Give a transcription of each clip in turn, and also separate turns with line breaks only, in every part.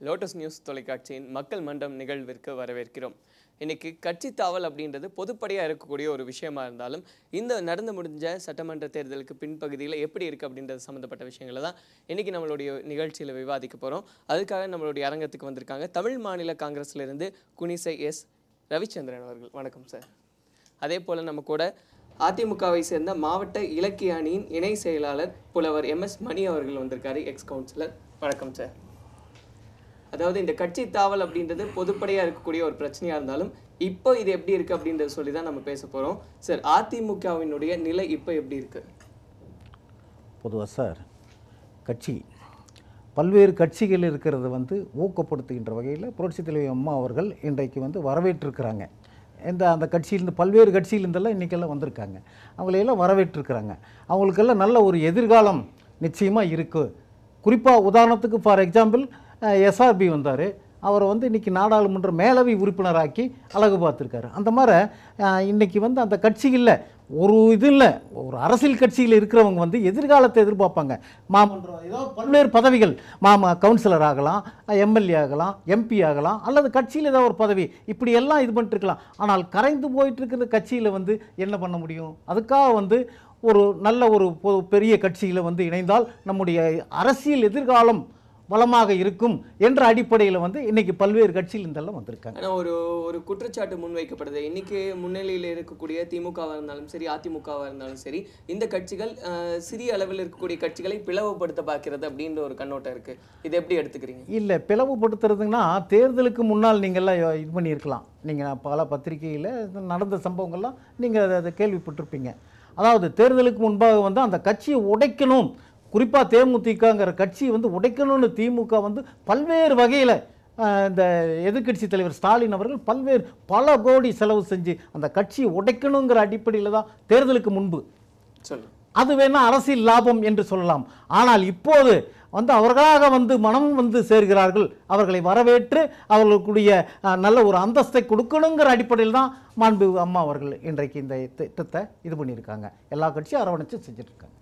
Lotus news தொலைக்காட்சியின் மக்கள் மன்றம் நிகழ்விற்கு வரவேற்கிறோம். இன்னைக்கு கட்சி தாவல் அப்படின்றது பொதுப்படையாக இருக்கக்கூடிய ஒரு விஷயமா இருந்தாலும் இந்த நடந்து முடிஞ்ச சட்டமன்ற தேர்தலுக்கு பின்பகுதியில் எப்படி இருக்குது அப்படின்றது சம்மந்தப்பட்ட விஷயங்களை தான் இன்றைக்கி நம்மளுடைய நிகழ்ச்சியில் விவாதிக்க போகிறோம். அதுக்காக நம்மளுடைய அரங்கத்துக்கு வந்திருக்காங்க தமிழ் மாநில காங்கிரஸ்லேருந்து குனிசை எஸ் ரவிச்சந்திரன் அவர்கள். வணக்கம் சார். அதே போல் நம்ம கூட அதிமுகவை சேர்ந்த மாவட்ட இலக்கிய அணியின் இணை செயலாளர் புலவர் MS மணி அவர்கள் வந்திருக்காரு, எக்ஸ் கவுன்சிலர். வணக்கம் சார். அதாவது இந்த கட்சி தாவல் அப்படின்றது பொதுப்படையாக இருக்கக்கூடிய ஒரு பிரச்சனையாக இருந்தாலும் இப்போ இது எப்படி இருக்குது அப்படின்றத சொல்லி தான் நம்ம பேச போகிறோம். சார், அதிமுகவினுடைய நிலை இப்போ எப்படி இருக்குது?
பொதுவாக சார், பல்வேறு கட்சிகள் இருக்கிறது ஊக்கப்படுத்துகின்ற வகையில் புரட்சித் தலைவி அம்மா அவர்கள் இன்றைக்கு வரவேற்றிருக்கிறாங்க. அந்த கட்சியிலேருந்து பல்வேறு கட்சியிலேருந்தெல்லாம் இன்றைக்கெல்லாம் வந்திருக்காங்க. அவங்களையெல்லாம் வரவேற்றிருக்கிறாங்க. அவங்களுக்கெல்லாம் நல்ல ஒரு எதிர்காலம் நிச்சயமாக இருக்குது. குறிப்பாக உதாரணத்துக்கு ஃபார் எக்ஸாம்பிள் SRB வந்தார். அவரை இன்றைக்கி நாடாளுமன்ற மேலவை உறுப்பினராக்கி அழகு பார்த்துருக்காரு. அந்த மாதிரி இன்றைக்கி அந்த கட்சிகளில் ஒரு இது இல்லை, ஒரு அரசியல் கட்சியில் இருக்கிறவங்க எதிர்காலத்தை எதிர்பார்ப்பாங்க. மாமன்றம் ஏதோ பல்வேறு பதவிகள், கவுன்சிலர் ஆகலாம், MLA ஆகலாம், MP ஆகலாம், அல்லது கட்சியில் ஏதோ ஒரு பதவி, இப்படியெல்லாம் இது பண்ணிட்டுருக்கலாம். ஆனால் கரைந்து போயிட்டுருக்கிற கட்சியில் என்ன பண்ண முடியும்? அதுக்காக ஒரு நல்ல ஒரு பெரிய கட்சியில் இணைந்தால் நம்முடைய அரசியல் எதிர்காலம் வளமாக இருக்கும் என்ற அடிப்படையில் இன்னைக்கு பல்வேறு கட்சியில் இருந்தெல்லாம் வந்திருக்காங்க.
ஆனால் ஒரு குற்றச்சாட்டு முன்வைக்கப்படுது. இன்னைக்கு முன்னிலையில் இருக்கக்கூடிய திமுகவாக இருந்தாலும் சரி, அதிமுகவாக இருந்தாலும் சரி, இந்த கட்சிகள் சிறிய அளவில் இருக்கக்கூடிய கட்சிகளை பிளவுபடுத்த பார்க்கிறது அப்படின்ற ஒரு கண்ணோட்டம் இருக்குது. இதை எப்படி எடுத்துக்கிறீங்க?
இல்லை, பிளவுபடுத்துறதுன்னா தேர்தலுக்கு முன்னால் நீங்கள்லாம் இது பண்ணியிருக்கலாம். நீங்கள் பல பத்திரிகையில் நடந்த சம்பவங்கள்லாம் நீங்கள் அதை கேள்விப்பட்டிருப்பீங்க. அதாவது தேர்தலுக்கு முன்பாக அந்த கட்சியை உடைக்கணும், குறிப்பாக தேமுதிகங்கிற கட்சி உடைக்கணும்னு திமுக பல்வேறு வகையில் இந்த எதிர்க்கட்சி தலைவர் ஸ்டாலின் அவர்கள் பல கோடி செலவு செஞ்சு அந்த கட்சியை உடைக்கணுங்கிற அடிப்படையில் தான் தேர்தலுக்கு முன்பு. அது வேணால் அரசியல் லாபம் என்று சொல்லலாம். ஆனால் இப்போது அவர்களாக மனம் சேர்கிறார்கள். அவர்களை வரவேற்று அவர்களுக்குரிய நல்ல ஒரு அந்தஸ்தை கொடுக்கணுங்கிற அடிப்படையில் தான் மாண்பு அம்மா அவர்கள் இன்றைக்கு இந்த திட்டத்தை இது பண்ணியிருக்காங்க. எல்லா கட்சியும் அரவணைச்சு செஞ்சுட்ருக்காங்க.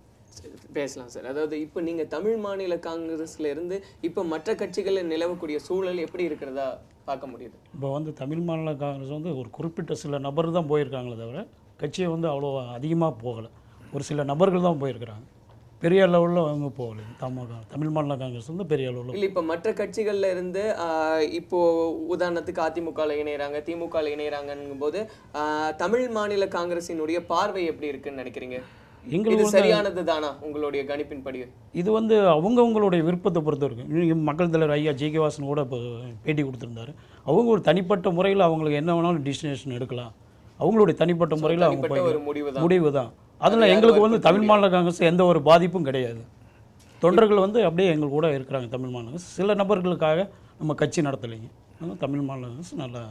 பேசலாம் சார். அதாவது இப்போ நீங்கள் தமிழ் மாநில காங்கிரஸ்ல இருந்து இப்போ மற்ற கட்சிகளில் நிலவக்கூடிய சூழல் எப்படி இருக்கிறதா பார்க்க முடியுது?
இப்போ தமிழ் மாநில காங்கிரஸ் ஒரு குறிப்பிட்ட சில நபர் தான் போயிருக்காங்களே தவிர கட்சியை அவ்வளோ அதிகமாக போகலை. ஒரு சில நபர்கள் தான் போயிருக்கிறாங்க. பெரிய அளவில் அவங்க போகலை. தமிழ் மாநில காங்கிரஸ் பெரிய அளவில்
இல்லை. இப்போ மற்ற கட்சிகளில் இருந்து இப்போது உதாரணத்துக்கு அதிமுகவில் இணைகிறாங்க, திமுகவில் இணைகிறாங்கங்கும் போது தமிழ் மாநில காங்கிரஸினுடைய பார்வை எப்படி இருக்குன்னு நினைக்கிறீங்க? எங்களுக்கு சரியானது தானா உங்களுடைய கணிப்பின்படி? இது
அவங்கவுங்களுடைய விருப்பத்தை பொறுத்த வரைக்கும் மக்கள் தலைவர் ஐயா G.K. வாசன் கூட இப்போ பேட்டி கொடுத்துருந்தாரு. அவங்க ஒரு தனிப்பட்ட முறையில் அவங்களுக்கு என்ன வேணாலும் டிசிஷன் எடுக்கலாம். அவங்களுடைய தனிப்பட்ட முறையில் அவங்க முடிவு தான். அதில் எங்களுக்கு தமிழ் மாநில காங்கிரஸ் எந்த ஒரு பாதிப்பும் கிடையாது. தொண்டர்கள் அப்படியே எங்கள் கூட இருக்கிறாங்க. தமிழ் மாநில காங்கிரஸ் சில நபர்களுக்காக நம்ம கட்சி நடத்தலைங்க. தமிழ் மாநில காங்கிரஸ் நல்லா.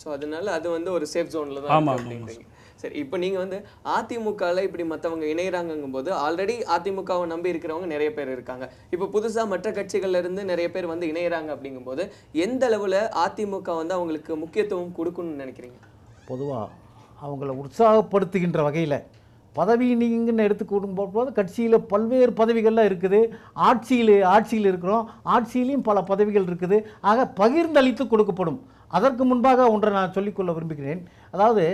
ஸோ அதனால அது ஒரு சேஃப் ஜோனில் தான். ஆமாம். சரி, இப்போ நீங்கள் அதிமுகவில் இப்படி மற்றவங்க இணைகிறாங்கும் போது ஆல்ரெடி அதிமுகவை நம்பி இருக்கிறவங்க நிறைய பேர் இருக்காங்க. இப்போ புதுசாக மற்ற கட்சிகள்ல இருந்து நிறைய பேர் இணைகிறாங்க அப்படிங்கும்போது எந்த அளவில் அதிமுக அவங்களுக்கு முக்கியத்துவம் கொடுக்கணும்னு நினைக்கிறீங்க?
பொதுவாக அவங்கள உற்சாகப்படுத்துகின்ற வகையில் பதவி நீங்கன்னு எடுத்துக்கொடுக்கும்போது கட்சியில் பல்வேறு பதவிகள்லாம் இருக்குது. ஆட்சியில் இருக்கிறோம், ஆட்சியிலையும் பல பதவிகள் இருக்குது. ஆக பகிர்ந்தளித்து கொடுக்கப்படும். அதற்கு முன்பாக ஒன்றை நான் சொல்லிக்கொள்ள விரும்புகிறேன். அதாவது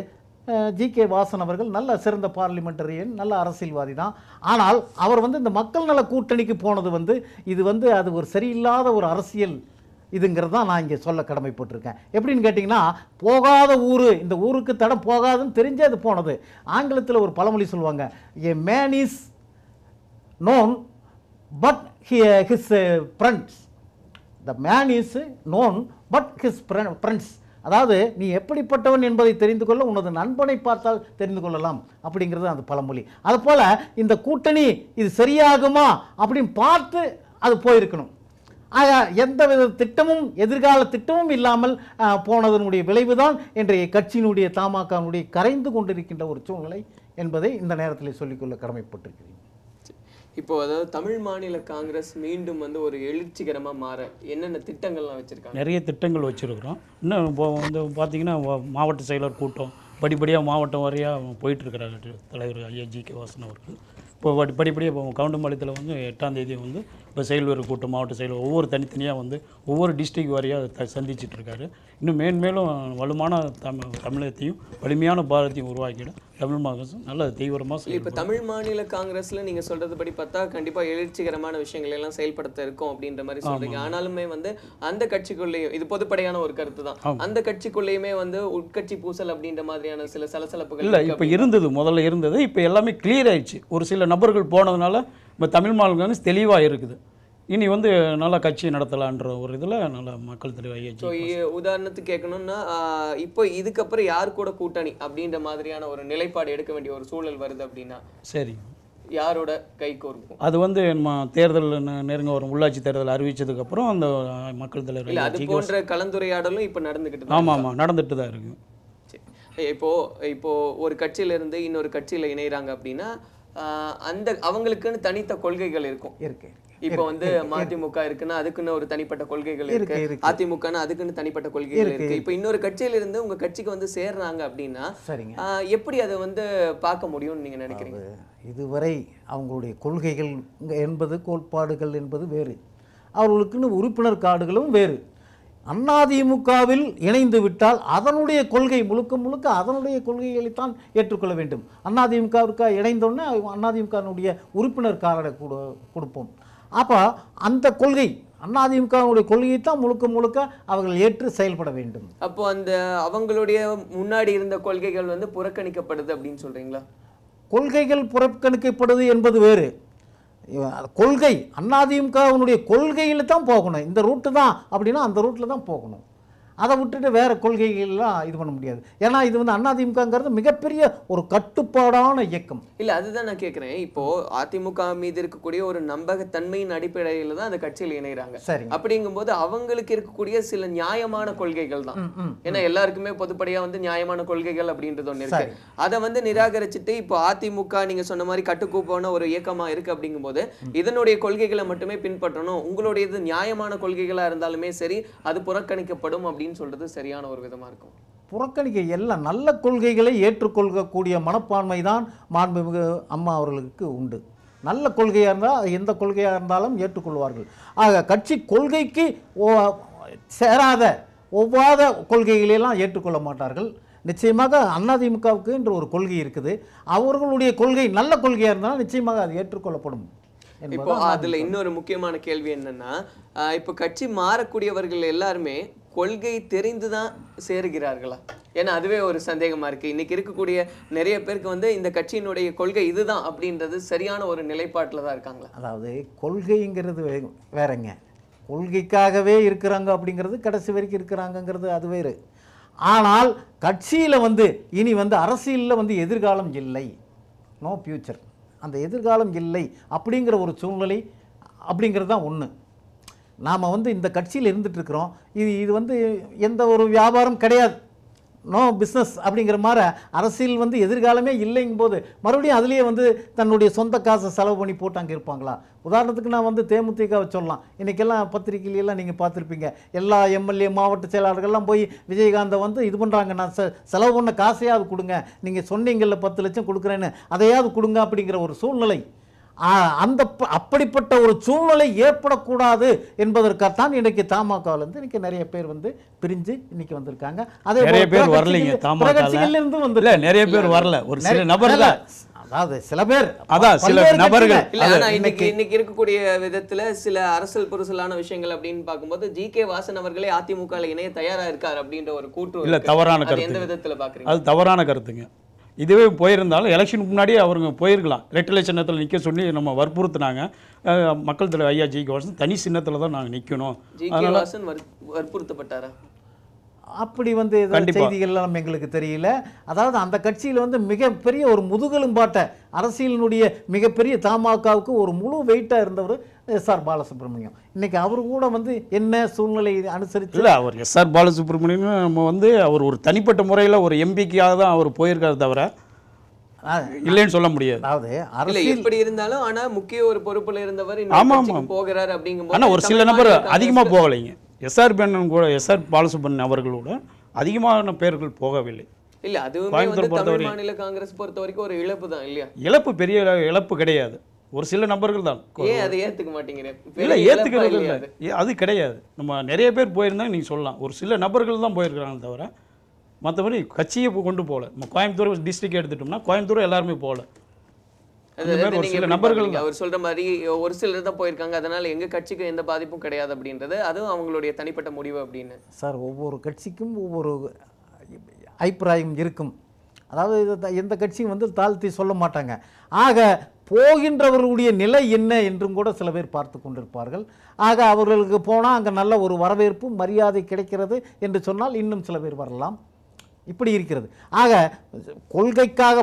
G.K. வாசன் அவர்கள் நல்ல சிறந்த பார்லிமெண்டரியன், நல்ல அரசியல்வாதி தான். ஆனால் அவர் இந்த மக்கள் நல கூட்டணிக்கு போனது இது அது ஒரு சரியில்லாத ஒரு அரசியல் இதுங்கிறது தான் நான் இங்கே சொல்ல கடமைப்பட்டிருக்கேன். எப்படின்னு கேட்டிங்கன்னா, போகாத ஊர், இந்த ஊருக்கு தடம் போகாதுன்னு தெரிஞ்சே அது போனது. ஆங்கிலத்தில் ஒரு பழமொழி சொல்லுவாங்க, a man is known but his friends. The man is known but his friends. அதாவது நீ எப்படிப்பட்டவன் என்பதை தெரிந்து கொள்ள உனது நண்பனை பார்த்தால் தெரிந்து கொள்ளலாம் அப்படிங்கிறது அந்த பழமொழி. அதுபோல் இந்த கூட்டணி இது சரியாகுமா அப்படின்னு பார்த்து அது போயிருக்கணும். ஆக எந்தவித திட்டமும் எதிர்கால திட்டமும் இல்லாமல் போனதனுடைய விளைவுதான் இன்றைய கட்சியினுடைய தமாகனுடைய கரைந்து கொண்டிருக்கின்ற ஒரு சூழ்நிலை என்பதை இந்த நேரத்தில் சொல்லிக்கொள்ள கடமைப்பட்டிருக்கிறேன்.
இப்போ அதாவது தமிழ் மாநில காங்கிரஸ் மீண்டும் ஒரு எழுச்சிகரமாக மாற என்னென்ன திட்டங்கள்லாம் வச்சுருக்காங்க?
நிறைய திட்டங்கள் வச்சுருக்கிறோம். இன்னும் இப்போ பார்த்தீங்கன்னா மாவட்ட செயலர் கூட்டம் படிப்படியாக மாவட்டம் வரையாக போயிட்டுருக்கிறாங்க தலைவர் ஐயா G.K. வாசன் அவர்கள். இப்போ படிப்படியாக இப்போ கவுண்டம்பாளையத்தில் வந்து 8ஆம் தேதி வந்து இப்போ செயல்வர் கூட்டம், மாவட்ட செயல்வர் ஒவ்வொரு தனித்தனியாக வந்து ஒவ்வொரு டிஸ்ட்ரிக்ட் வாரியாக சந்திச்சுட்டு இருக்காரு. இன்னும் மேன்மேலும் வலுமான தமிழகத்தையும் வலிமையான பாரதத்தையும் உருவாக்கிட தமிழ் மாநிலம் நல்ல தீவிரமாக
இப்போ தமிழ் மாநில காங்கிரஸ்ல நீங்க சொல்றது படி பார்த்தா கண்டிப்பா எழுச்சிகரமான விஷயங்கள் எல்லாம் செயல்படுத்த இருக்கும் அப்படின்ற மாதிரி சொல்றீங்க. ஆனாலுமே வந்து அந்த கட்சிக்குள்ளேயும் இது பொதுப்படையான ஒரு கருத்து தான், அந்த கட்சிக்குள்ளேயுமே வந்து உட்கட்சி பூசல் அப்படின்ற மாதிரியான சில சலசலப்புகள்
இல்லை. இப்போ இருந்தது, முதல்ல இருந்தது, இப்போ எல்லாமே கிளியர் ஆயிடுச்சு. ஒரு சில நபர்கள் போனதுனால இப்போ தமிழ் மாநில காங்கிரஸ் தெளிவாக இருக்குது. இனி வந்து நல்லா கட்சி நடத்தலான்ற ஒரு இதில் நல்லா மக்கள் தெளிவாகிடுச்சு.
ஸோ உதாரணத்துக்கு கேட்கணும்னா இப்போ இதுக்கப்புறம் யார் கூட கூட்டணி அப்படின்ற மாதிரியான ஒரு நிலைப்பாடு எடுக்க வேண்டிய ஒரு சூழல் வருது அப்படின்னா
சரி,
யாரோட கை கோர்க்கும்?
அது வந்து நம்ம தேர்தல் நெருங்க வரும், உள்ளாட்சி தேர்தல் அறிவிச்சதுக்கப்புறம் அந்த மக்கள் தலைவர்
அது போன்ற கலந்துரையாடலும் இப்போ நடந்துக்கிட்டு
ஆமாம் நடந்துட்டு தான் இருக்கு.
இப்போ ஒரு கட்சியில இருந்து இன்னொரு கட்சியில இணைகிறாங்க அப்படின்னா அந்த அவங்களுக்குன்னு தனித்த கொள்கைகள் இருக்கும். இப்போ வந்து மதிமுக இருக்குன்னா அதுக்குன்னு ஒரு தனிப்பட்ட கொள்கைகள் இருக்கு, அதிமுகன்னா அதுக்குன்னு தனிப்பட்ட கொள்கைகள் இருக்கு. இப்போ இன்னொரு கட்சியில இருந்து உங்க கட்சிக்கு வந்து சேர்றாங்க அப்படின்னா எப்படி அதை வந்து பார்க்க முடியும்னு நீங்க நினைக்கிறீங்க?
இதுவரை அவங்களுடைய கொள்கைகள் என்பது, கோட்பாடுகள் என்பது வேறு, அவர்களுக்குன்னு உறுப்பினர் கார்டுகளும் வேறு. அதிமுகவில் இணைந்து விட்டால் அதனுடைய கொள்கை முழுக்க முழுக்க அதனுடைய கொள்கைகளைத்தான் ஏற்றுக்கொள்ள வேண்டும். அதிமுகவிற்கு இணைந்தோடனே அதிமுகவினுடைய உறுப்பினர் கார்டை கொடுப்போம். அப்போ அந்த கொள்கை அதிமுகவுடைய கொள்கையை தான் முழுக்க முழுக்க அவர்கள் ஏற்று செயல்பட வேண்டும்.
அப்போ அந்த அவங்களுடைய முன்னாடி இருந்த கொள்கைகள் வந்து புறக்கணிக்கப்படுது அப்படின்னு சொல்றீங்களா?
கொள்கைகள் புறக்கணிக்கப்படுது என்பது வேறு. கொள்கை அதிமுகவினுடைய கொள்கையில் தான் போகணும். இந்த ரூட்டு தான் அப்படின்னா அந்த ரூட்டில் தான் போகணும். அதை விட்டுட்டு வேறு கொள்கைகள்லாம் இது பண்ண முடியாது. ஏன்னா இது வந்து அதிமுகங்கிறது மிகப்பெரிய ஒரு கட்டுப்பாடான இயக்கம்.
இல்லை, அதுதான் நான் கேட்குறேன். இப்போது அதிமுக மீது இருக்கக்கூடிய ஒரு நம்பகத்தன்மையின் அடிப்படையில் தான் அந்த கட்சியில் இணைகிறாங்க.
சரி,
அப்படிங்கும்போது அவங்களுக்கு இருக்கக்கூடிய சில நியாயமான கொள்கைகள் தான். ஏன்னா எல்லாருக்குமே பொதுப்படையாக வந்து நியாயமான கொள்கைகள் அப்படின்றது ஒன்று இருக்கு. அதை வந்து நிராகரிச்சுட்டு இப்போ அதிமுக நீங்கள் சொன்ன மாதிரி கட்டுக்கோப்பான ஒரு இயக்கமாக இருக்குது. அப்படிங்கும்போது இதனுடைய கொள்கைகளை மட்டுமே பின்பற்றணும், உங்களுடையது நியாயமான கொள்கைகளாக இருந்தாலுமே சரி அது புறக்கணிக்கப்படும் அப்படின்னு சொல்றது சரியான ஒரு விதமா இருக்கும்.
புறக்கணிக்க எல்லாம் நல்ல கொள்கைகளை ஏற்றுக்கொள்ளக்கூடிய மனப்பான்மை தான் மாண்புமிகு அம்மா அவர்களுக்கு உண்டு. நல்ல கொள்கையாக இருந்தால் எந்த கொள்கையாக இருந்தாலும் ஏற்றுக்கொள்வார்கள். ஆக கட்சி கொள்கைக்கு சேராத ஒவ்வாத கொள்கைகளெல்லாம் ஏற்றுக்கொள்ள மாட்டார்கள். நிச்சயமாக அதிமுகவுக்கு என்ற ஒரு கொள்கை இருக்குது. அவர்களுடைய கொள்கை நல்ல கொள்கையாக இருந்தாலும் நிச்சயமாக அது ஏற்றுக்கொள்ளப்படும்.
இப்போ அதுல இன்னொரு முக்கியமான கேள்வி என்னன்னா, இப்போ கட்சி மாறக்கூடியவர்கள் எல்லாருமே கொள்கை தெரிந்துதான் சேருகிறார்களா? ஏன்னா அதுவே ஒரு சந்தேகமா இருக்கு. இன்னைக்கு இருக்கக்கூடிய நிறைய பேருக்கு வந்து இந்த கட்சியினுடைய கொள்கை இதுதான் அப்படின்றது சரியான ஒரு நிலைப்பாட்டில் தான் இருக்காங்களா?
அதாவது கொள்கைங்கிறது வேறங்க, கொள்கைக்காகவே இருக்கிறாங்க அப்படிங்கிறது கடைசி வரைக்கும் இருக்கிறாங்கங்கிறது அது வேறு. ஆனால் கட்சியில் வந்து இனி வந்து அரசியலில் வந்து எதிர்காலம் இல்லை, நோ ஃபியூச்சர், அந்த எதிர்காலம் இல்லை அப்படிங்கிற ஒரு சூழ்நிலை அப்படிங்கிறது தான் ஒன்று. நாம் வந்து இந்த கட்சியில் இருந்துகிட்ருக்குறோம், இது வந்து எந்த ஒரு வியாபாரம் கிடையாது, நோ பிஸ்னஸ் அப்படிங்கிற மாதிரி அரசியல் வந்து எதிர்காலமே இல்லைங்கும் போது மறுபடியும் அதுலேயே வந்து தன்னுடைய சொந்த காசை செலவு பண்ணி போட்டு அங்கே இருப்பாங்களா? உதாரணத்துக்கு நான் வந்து தேமுதிகவை சொல்லலாம். இன்றைக்கெல்லாம் பத்திரிகையிலெல்லாம் நீங்கள் பார்த்துருப்பீங்க, எல்லா எம்எல்ஏ மாவட்ட செயலாளர்கள்லாம் போய் விஜயகாந்தை வந்து இது பண்ணுறாங்க, நான் செலவு பண்ண காசையாவது கொடுங்க, நீங்கள் சொன்னீங்கல்ல 10 லட்சம் கொடுக்குறேன்னு அதையாவது கொடுங்க அப்படிங்கிற ஒரு சூழ்நிலை. அப்படிப்பட்ட ஒரு சூழ்நிலை ஏற்படக்கூடாது என்பதற்காகத்தான் இன்னைக்கு தமாகவிலிருந்து இன்னைக்கு நிறைய பேர் வந்து பிரிஞ்சு இன்னைக்கு வந்திருக்காங்க. அதே
நிறைய பேர் வரலைங்க,
தமாகவிலிருந்து வந்து
நிறைய பேர் வரல, ஒரு சில நபர்கள்,
அதாவது சில பேர்,
அதான் சில நபர்கள்.
இன்னைக்கு இருக்கக்கூடிய விதத்துல சில அரசியல் புரசலான விஷயங்கள் அப்படின்னு பார்க்கும்போது ஜி.கே. வாசன் அவர்களே அதிமுக இணைய தயாரா இருக்கார் அப்படின்ற ஒரு கூற்று
இல்ல, தவறான கருத்து.
எந்த விதத்துல பாக்குறீங்க?
அது தவறான கருத்துங்க. இதுவே போயிருந்தாலும் எலெக்ஷனுக்கு முன்னாடியே அவருங்க போயிருக்கலாம். ரெட்டலை சின்னத்தில் நிற்க சொல்லி நம்ம வற்புறுத்தினாங்க. மக்கள் தலைவர் ஐயா ஜி.கே. வாசன் தனி சின்னத்தில் தான் நாங்கள் நிற்கணும்.
ஜி.கே. வாசன் வற்புறுத்தப்பட்டாரா?
அப்படி வந்து செய்திகள்லாம் எங்களுக்கு தெரியல. அதாவது அந்த கட்சியில் வந்து மிகப்பெரிய ஒரு முதுகெலும்பாட்ட அரசியலினுடைய மிகப்பெரிய தமாகவுக்கு ஒரு முழு வெயிட்டாக இருந்தவர் எஸ்.ஆர். பாலசுப்ரமணியம். இன்னைக்கு அவர் கூட வந்து என்ன சூழ்நிலை அனுசரித்து
இல்லை, அவர் எஸ்.ஆர். பாலசுப்ரமணியம் நம்ம வந்து அவர் ஒரு தனிப்பட்ட முறையில் ஒரு எம்பிக்காக தான் அவர் போயிருக்காரு தவிர இல்லைன்னு சொல்ல முடியாது.
அதாவது
அரசியல் எப்படி இருந்தாலும் ஆனா முக்கிய ஒரு பொறுப்புல இருந்தவர் போகிறார் அப்படிங்கும்போது,
ஆனால் ஒரு சில நபர் அதிகமாக போகலைங்க. எஸ்.ஆர். பாலசுப்ரமணியம் அவர்களோட அதிகமான பேர்கள் போகவில்லை.
இல்ல அதுவுமே
கோயம்புத்தூர்
வந்து தமிழ்
பொறுத்தவரை
மாநில காங்கிரஸ் பொறுத்த வரைக்கும் ஒரு இழப்பு தான் இல்லையா?
இழப்பு பெரிய இழப்பு கிடையாது, ஒரு சில நபர்கள் தான்.
ஏன் அதை ஏத்துக்க மாட்டேங்கிறேன்?
இல்லை ஏற்றுக்கிறது இல்லை, அது கிடையாது. நம்ம நிறைய பேர் போயிருந்தாங்க நீங்கள் சொல்லலாம், ஒரு சில நபர்கள் தான் போயிருக்கிறாங்க தவிர மற்றபடி கட்சியை கொண்டு போகல. நம்ம கோயம்புத்தூர் டிஸ்ட்ரிக்ட் எடுத்துட்டோம்னா கோயம்புத்தூர் எல்லாருமே போகல. அந்த மாதிரி ஒரு சில நபர்கள் தான்.
அவர் சொல்ற மாதிரி ஒரு சிலர் தான் போயிருக்காங்க, அதனால எங்க கட்சிக்கு எந்த பாதிப்பும் கிடையாது அப்படின்றது அதுவும் அவங்களுடைய தனிப்பட்ட முடிவு அப்படின்னு.
சார் ஒவ்வொரு கட்சிக்கும் ஒவ்வொரு அபிப்பிராயம் இருக்கும். அதாவது எந்த கட்சியும் வந்து தாழ்த்தி சொல்ல மாட்டாங்க. ஆக போகின்றவர்களுடைய நிலை என்ன என்றும் கூட சில பேர் பார்த்து கொண்டிருப்பார்கள். ஆக அவர்களுக்கு போனால் அங்கே நல்ல ஒரு வரவேற்பு மரியாதை கிடைக்கிறது என்று சொன்னால் இன்னும் சில பேர் வரலாம். இப்படி இருக்கிறது. ஆக கொள்கைக்காக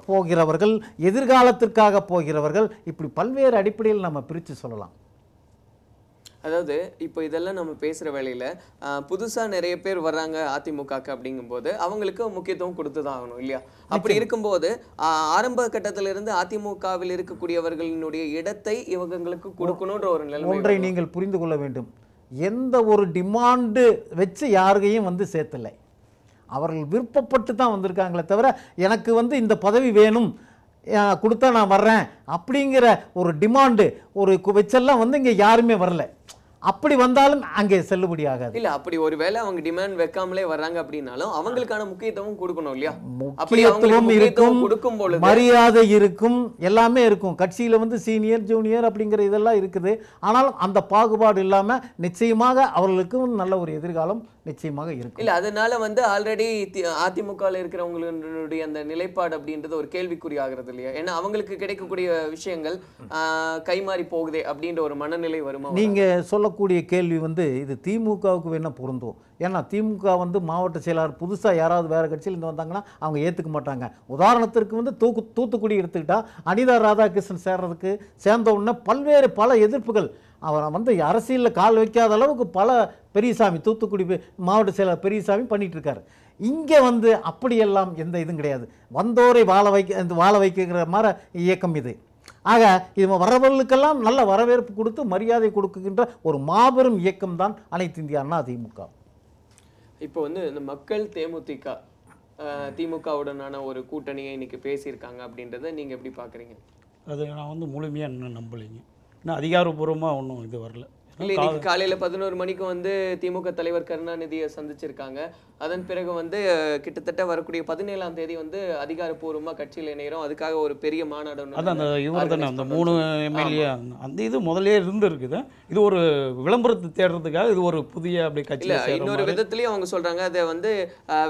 போகிறவர்கள், எதிர்காலத்திற்காக போகிறவர்கள், இப்படி பல்வேறு அடிப்படையில் நம்ம பிரித்து சொல்லலாம்.
அதாவது இப்போ இதெல்லாம் நம்ம பேசுகிற வேளையில் புதுசாக நிறைய பேர் வர்றாங்க அதிமுகக்கு அப்படிங்கும்போது அவங்களுக்கு முக்கியத்துவம் கொடுத்து தான் ஆகணும் இல்லையா? அப்படி இருக்கும்போது ஆரம்ப கட்டத்திலிருந்து அதிமுகவில் இருக்கக்கூடியவர்களினுடைய இடத்தை இவங்களுக்கு கொடுக்கணுன்ற ஒரு நிலைமை.
ஒன்றை நீங்கள் புரிந்து கொள்ள வேண்டும், எந்த ஒரு டிமாண்டு வச்சு யாரையும் வந்து சேர்த்தலை. அவர்கள் விருப்பப்பட்டு தான் வந்திருக்காங்களே தவிர எனக்கு வந்து இந்த பதவி வேணும் கொடுத்தா நான் வர்றேன் அப்படிங்கிற ஒரு டிமாண்டு ஒரு வச்செல்லாம் வந்து இங்கே யாருமே வரல. அப்படி வந்தாலும் அங்கே செல்லுபடி ஆகாது.
இல்ல அப்படி ஒருவேளை அவங்க டிமாண்ட் வைக்காமலே வர்றாங்க அப்படின்னாலும் அவங்களுக்கான முக்கியத்துவம் கொடுக்கணும் இல்லையா?
முக்கியத்துவம் இருக்கும், மரியாதை இருக்கும், எல்லாமே இருக்கும். கட்சியில வந்து சீனியர் ஜூனியர் அப்படிங்கிற இதெல்லாம் இருக்குது. ஆனாலும் அந்த பாகுபாடு இல்லாம நிச்சயமாக அவர்களுக்கு நல்ல ஒரு எதிர்காலம் நிச்சயமாக இருக்கும்.
இல்ல அதனால வந்து ஆல்ரெடி அதிமுகவில் இருக்கிறவங்களுடைய அந்த நிலைப்பாடு அப்படின்றது ஒரு கேள்விக்குறி ஆகிறது இல்லையா? ஏன்னா அவங்களுக்கு கிடைக்கக்கூடிய விஷயங்கள் கைமாறி போகுதே அப்படின்ற ஒரு மனநிலை வருமா?
நீங்க சொல்லக்கூடிய கேள்வி வந்து இது திமுகவுக்கு வேணா பொருந்தும். ஏன்னா திமுக வந்து மாவட்ட செயலாளர் புதுசாக யாராவது வேறு கட்சியிலேருந்து வந்தாங்கன்னா அவங்க ஏற்றுக்க மாட்டாங்க. உதாரணத்திற்கு வந்து தூத்துக்குடி எடுத்துக்கிட்டால் அனிதா ராதாகிருஷ்ணன் சேர்ந்த உடனே பல எதிர்ப்புகள். அவரை வந்து அரசியலில் கால் வைக்காத அளவுக்கு பல பெரியசாமி தூத்துக்குடி மாவட்ட செயலாளர் பெரியசாமி பண்ணிட்டு இருக்காரு. இங்கே வந்து அப்படியெல்லாம் எந்த இதுவும் கிடையாது. வந்தோரை வாழ வைக்கிற மாதிரி இயக்கம் இது. ஆக இது வரவர்களுக்கெல்லாம் நல்ல வரவேற்பு கொடுத்து மரியாதை கொடுக்கின்ற ஒரு மாபெரும் இயக்கம் தான் அனைத்து இந்திய அண்ணா திமுக.
இப்போ வந்து இந்த மக்கள் தேமுதிக திமுகவுடனான ஒரு கூட்டணியை இன்னைக்கு பேசியிருக்காங்க அப்படின்றத நீங்க எப்படி பாக்குறீங்க?
அது நான் வந்து முழுமையாக இன்னும் நம்பலைங்க. இன்னும் அதிகாரப்பூர்வமாக ஒன்றும் இது வரல.
இல்லை இன்னைக்கு காலையில் 11 மணிக்கு வந்து திமுக தலைவர் கருணாநிதியை சந்திச்சிருக்காங்க. அதன் பிறகு வந்து கிட்டத்தட்ட வரக்கூடிய 17ஆம் தேதி வந்து அதிகாரப்பூர்வமாக கட்சியில் இணைகிறோம், அதுக்காக ஒரு பெரிய மாநாடு.
அதான் அந்த இவர் தானே அந்த 3 எம்எல்ஏ அந்த இது முதலே இருந்து இருக்குது. இது ஒரு விளம்பரத்தை தேடுறதுக்காக இது ஒரு புதிய அப்படி கட்சி.
இன்னொரு விதத்துலயும் அவங்க சொல்றாங்க அதை வந்து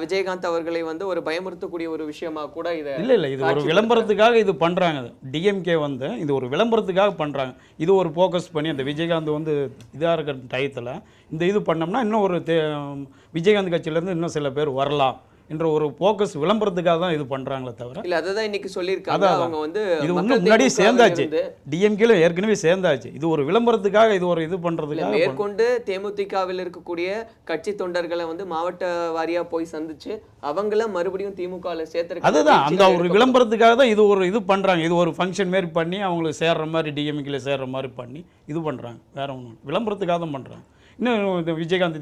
விஜயகாந்த் அவர்களை வந்து ஒரு பயமுறுத்தக்கூடிய ஒரு விஷயமா கூட இதை
இல்லை இது ஒரு விளம்பரத்துக்காக இது பண்றாங்க. டிஎம்கே வந்து இது ஒரு விளம்பரத்துக்காக பண்றாங்க. இது ஒரு ஃபோக்கஸ் பண்ணி அந்த விஜயகாந்த் வந்து இதாக இருக்கிற டயத்தில் இந்த இது பண்ணோம்னா இன்னும் ஒரு விஜயகாந்த் கட்சியிலேருந்து இன்னும் சில பேர் வரலாம் என்ற ஒரு ஃபோக்கஸ் விளம்பரத்துக்காக தான் இது பண்ணுறாங்களே தவிர
இல்லை அதை தான் இன்னைக்கு சொல்லியிருக்காங்க. அவங்க வந்து
இது இன்னும் முன்னாடியே சேர்ந்தாச்சு, டிஎம்கேல ஏற்கனவே சேர்ந்தாச்சு. இது ஒரு விளம்பரத்துக்காக இது ஒரு இது பண்ணுறதுக்காக
மேற்கொண்டு தேமுதிகவில் இருக்கக்கூடிய கட்சி தொண்டர்களை வந்து மாவட்ட வாரியாக போய் சந்திச்சு அவங்கள மறுபடியும் திமுகவில் சேர்த்து
அதுதான் அந்த ஒரு விளம்பரத்துக்காக தான் இது ஒரு இது பண்ணுறாங்க. இது ஒரு ஃபங்க்ஷன் மாரி பண்ணி அவங்களுக்கு சேர்ற மாதிரி டிஎம்கேல சேர்ற மாதிரி பண்ணி இது பண்ணுறாங்க. வேற ஒன்றும் விளம்பரத்துக்காக தான் பண்ணுறாங்க. இன்னும் இந்த விஜயகாந்த்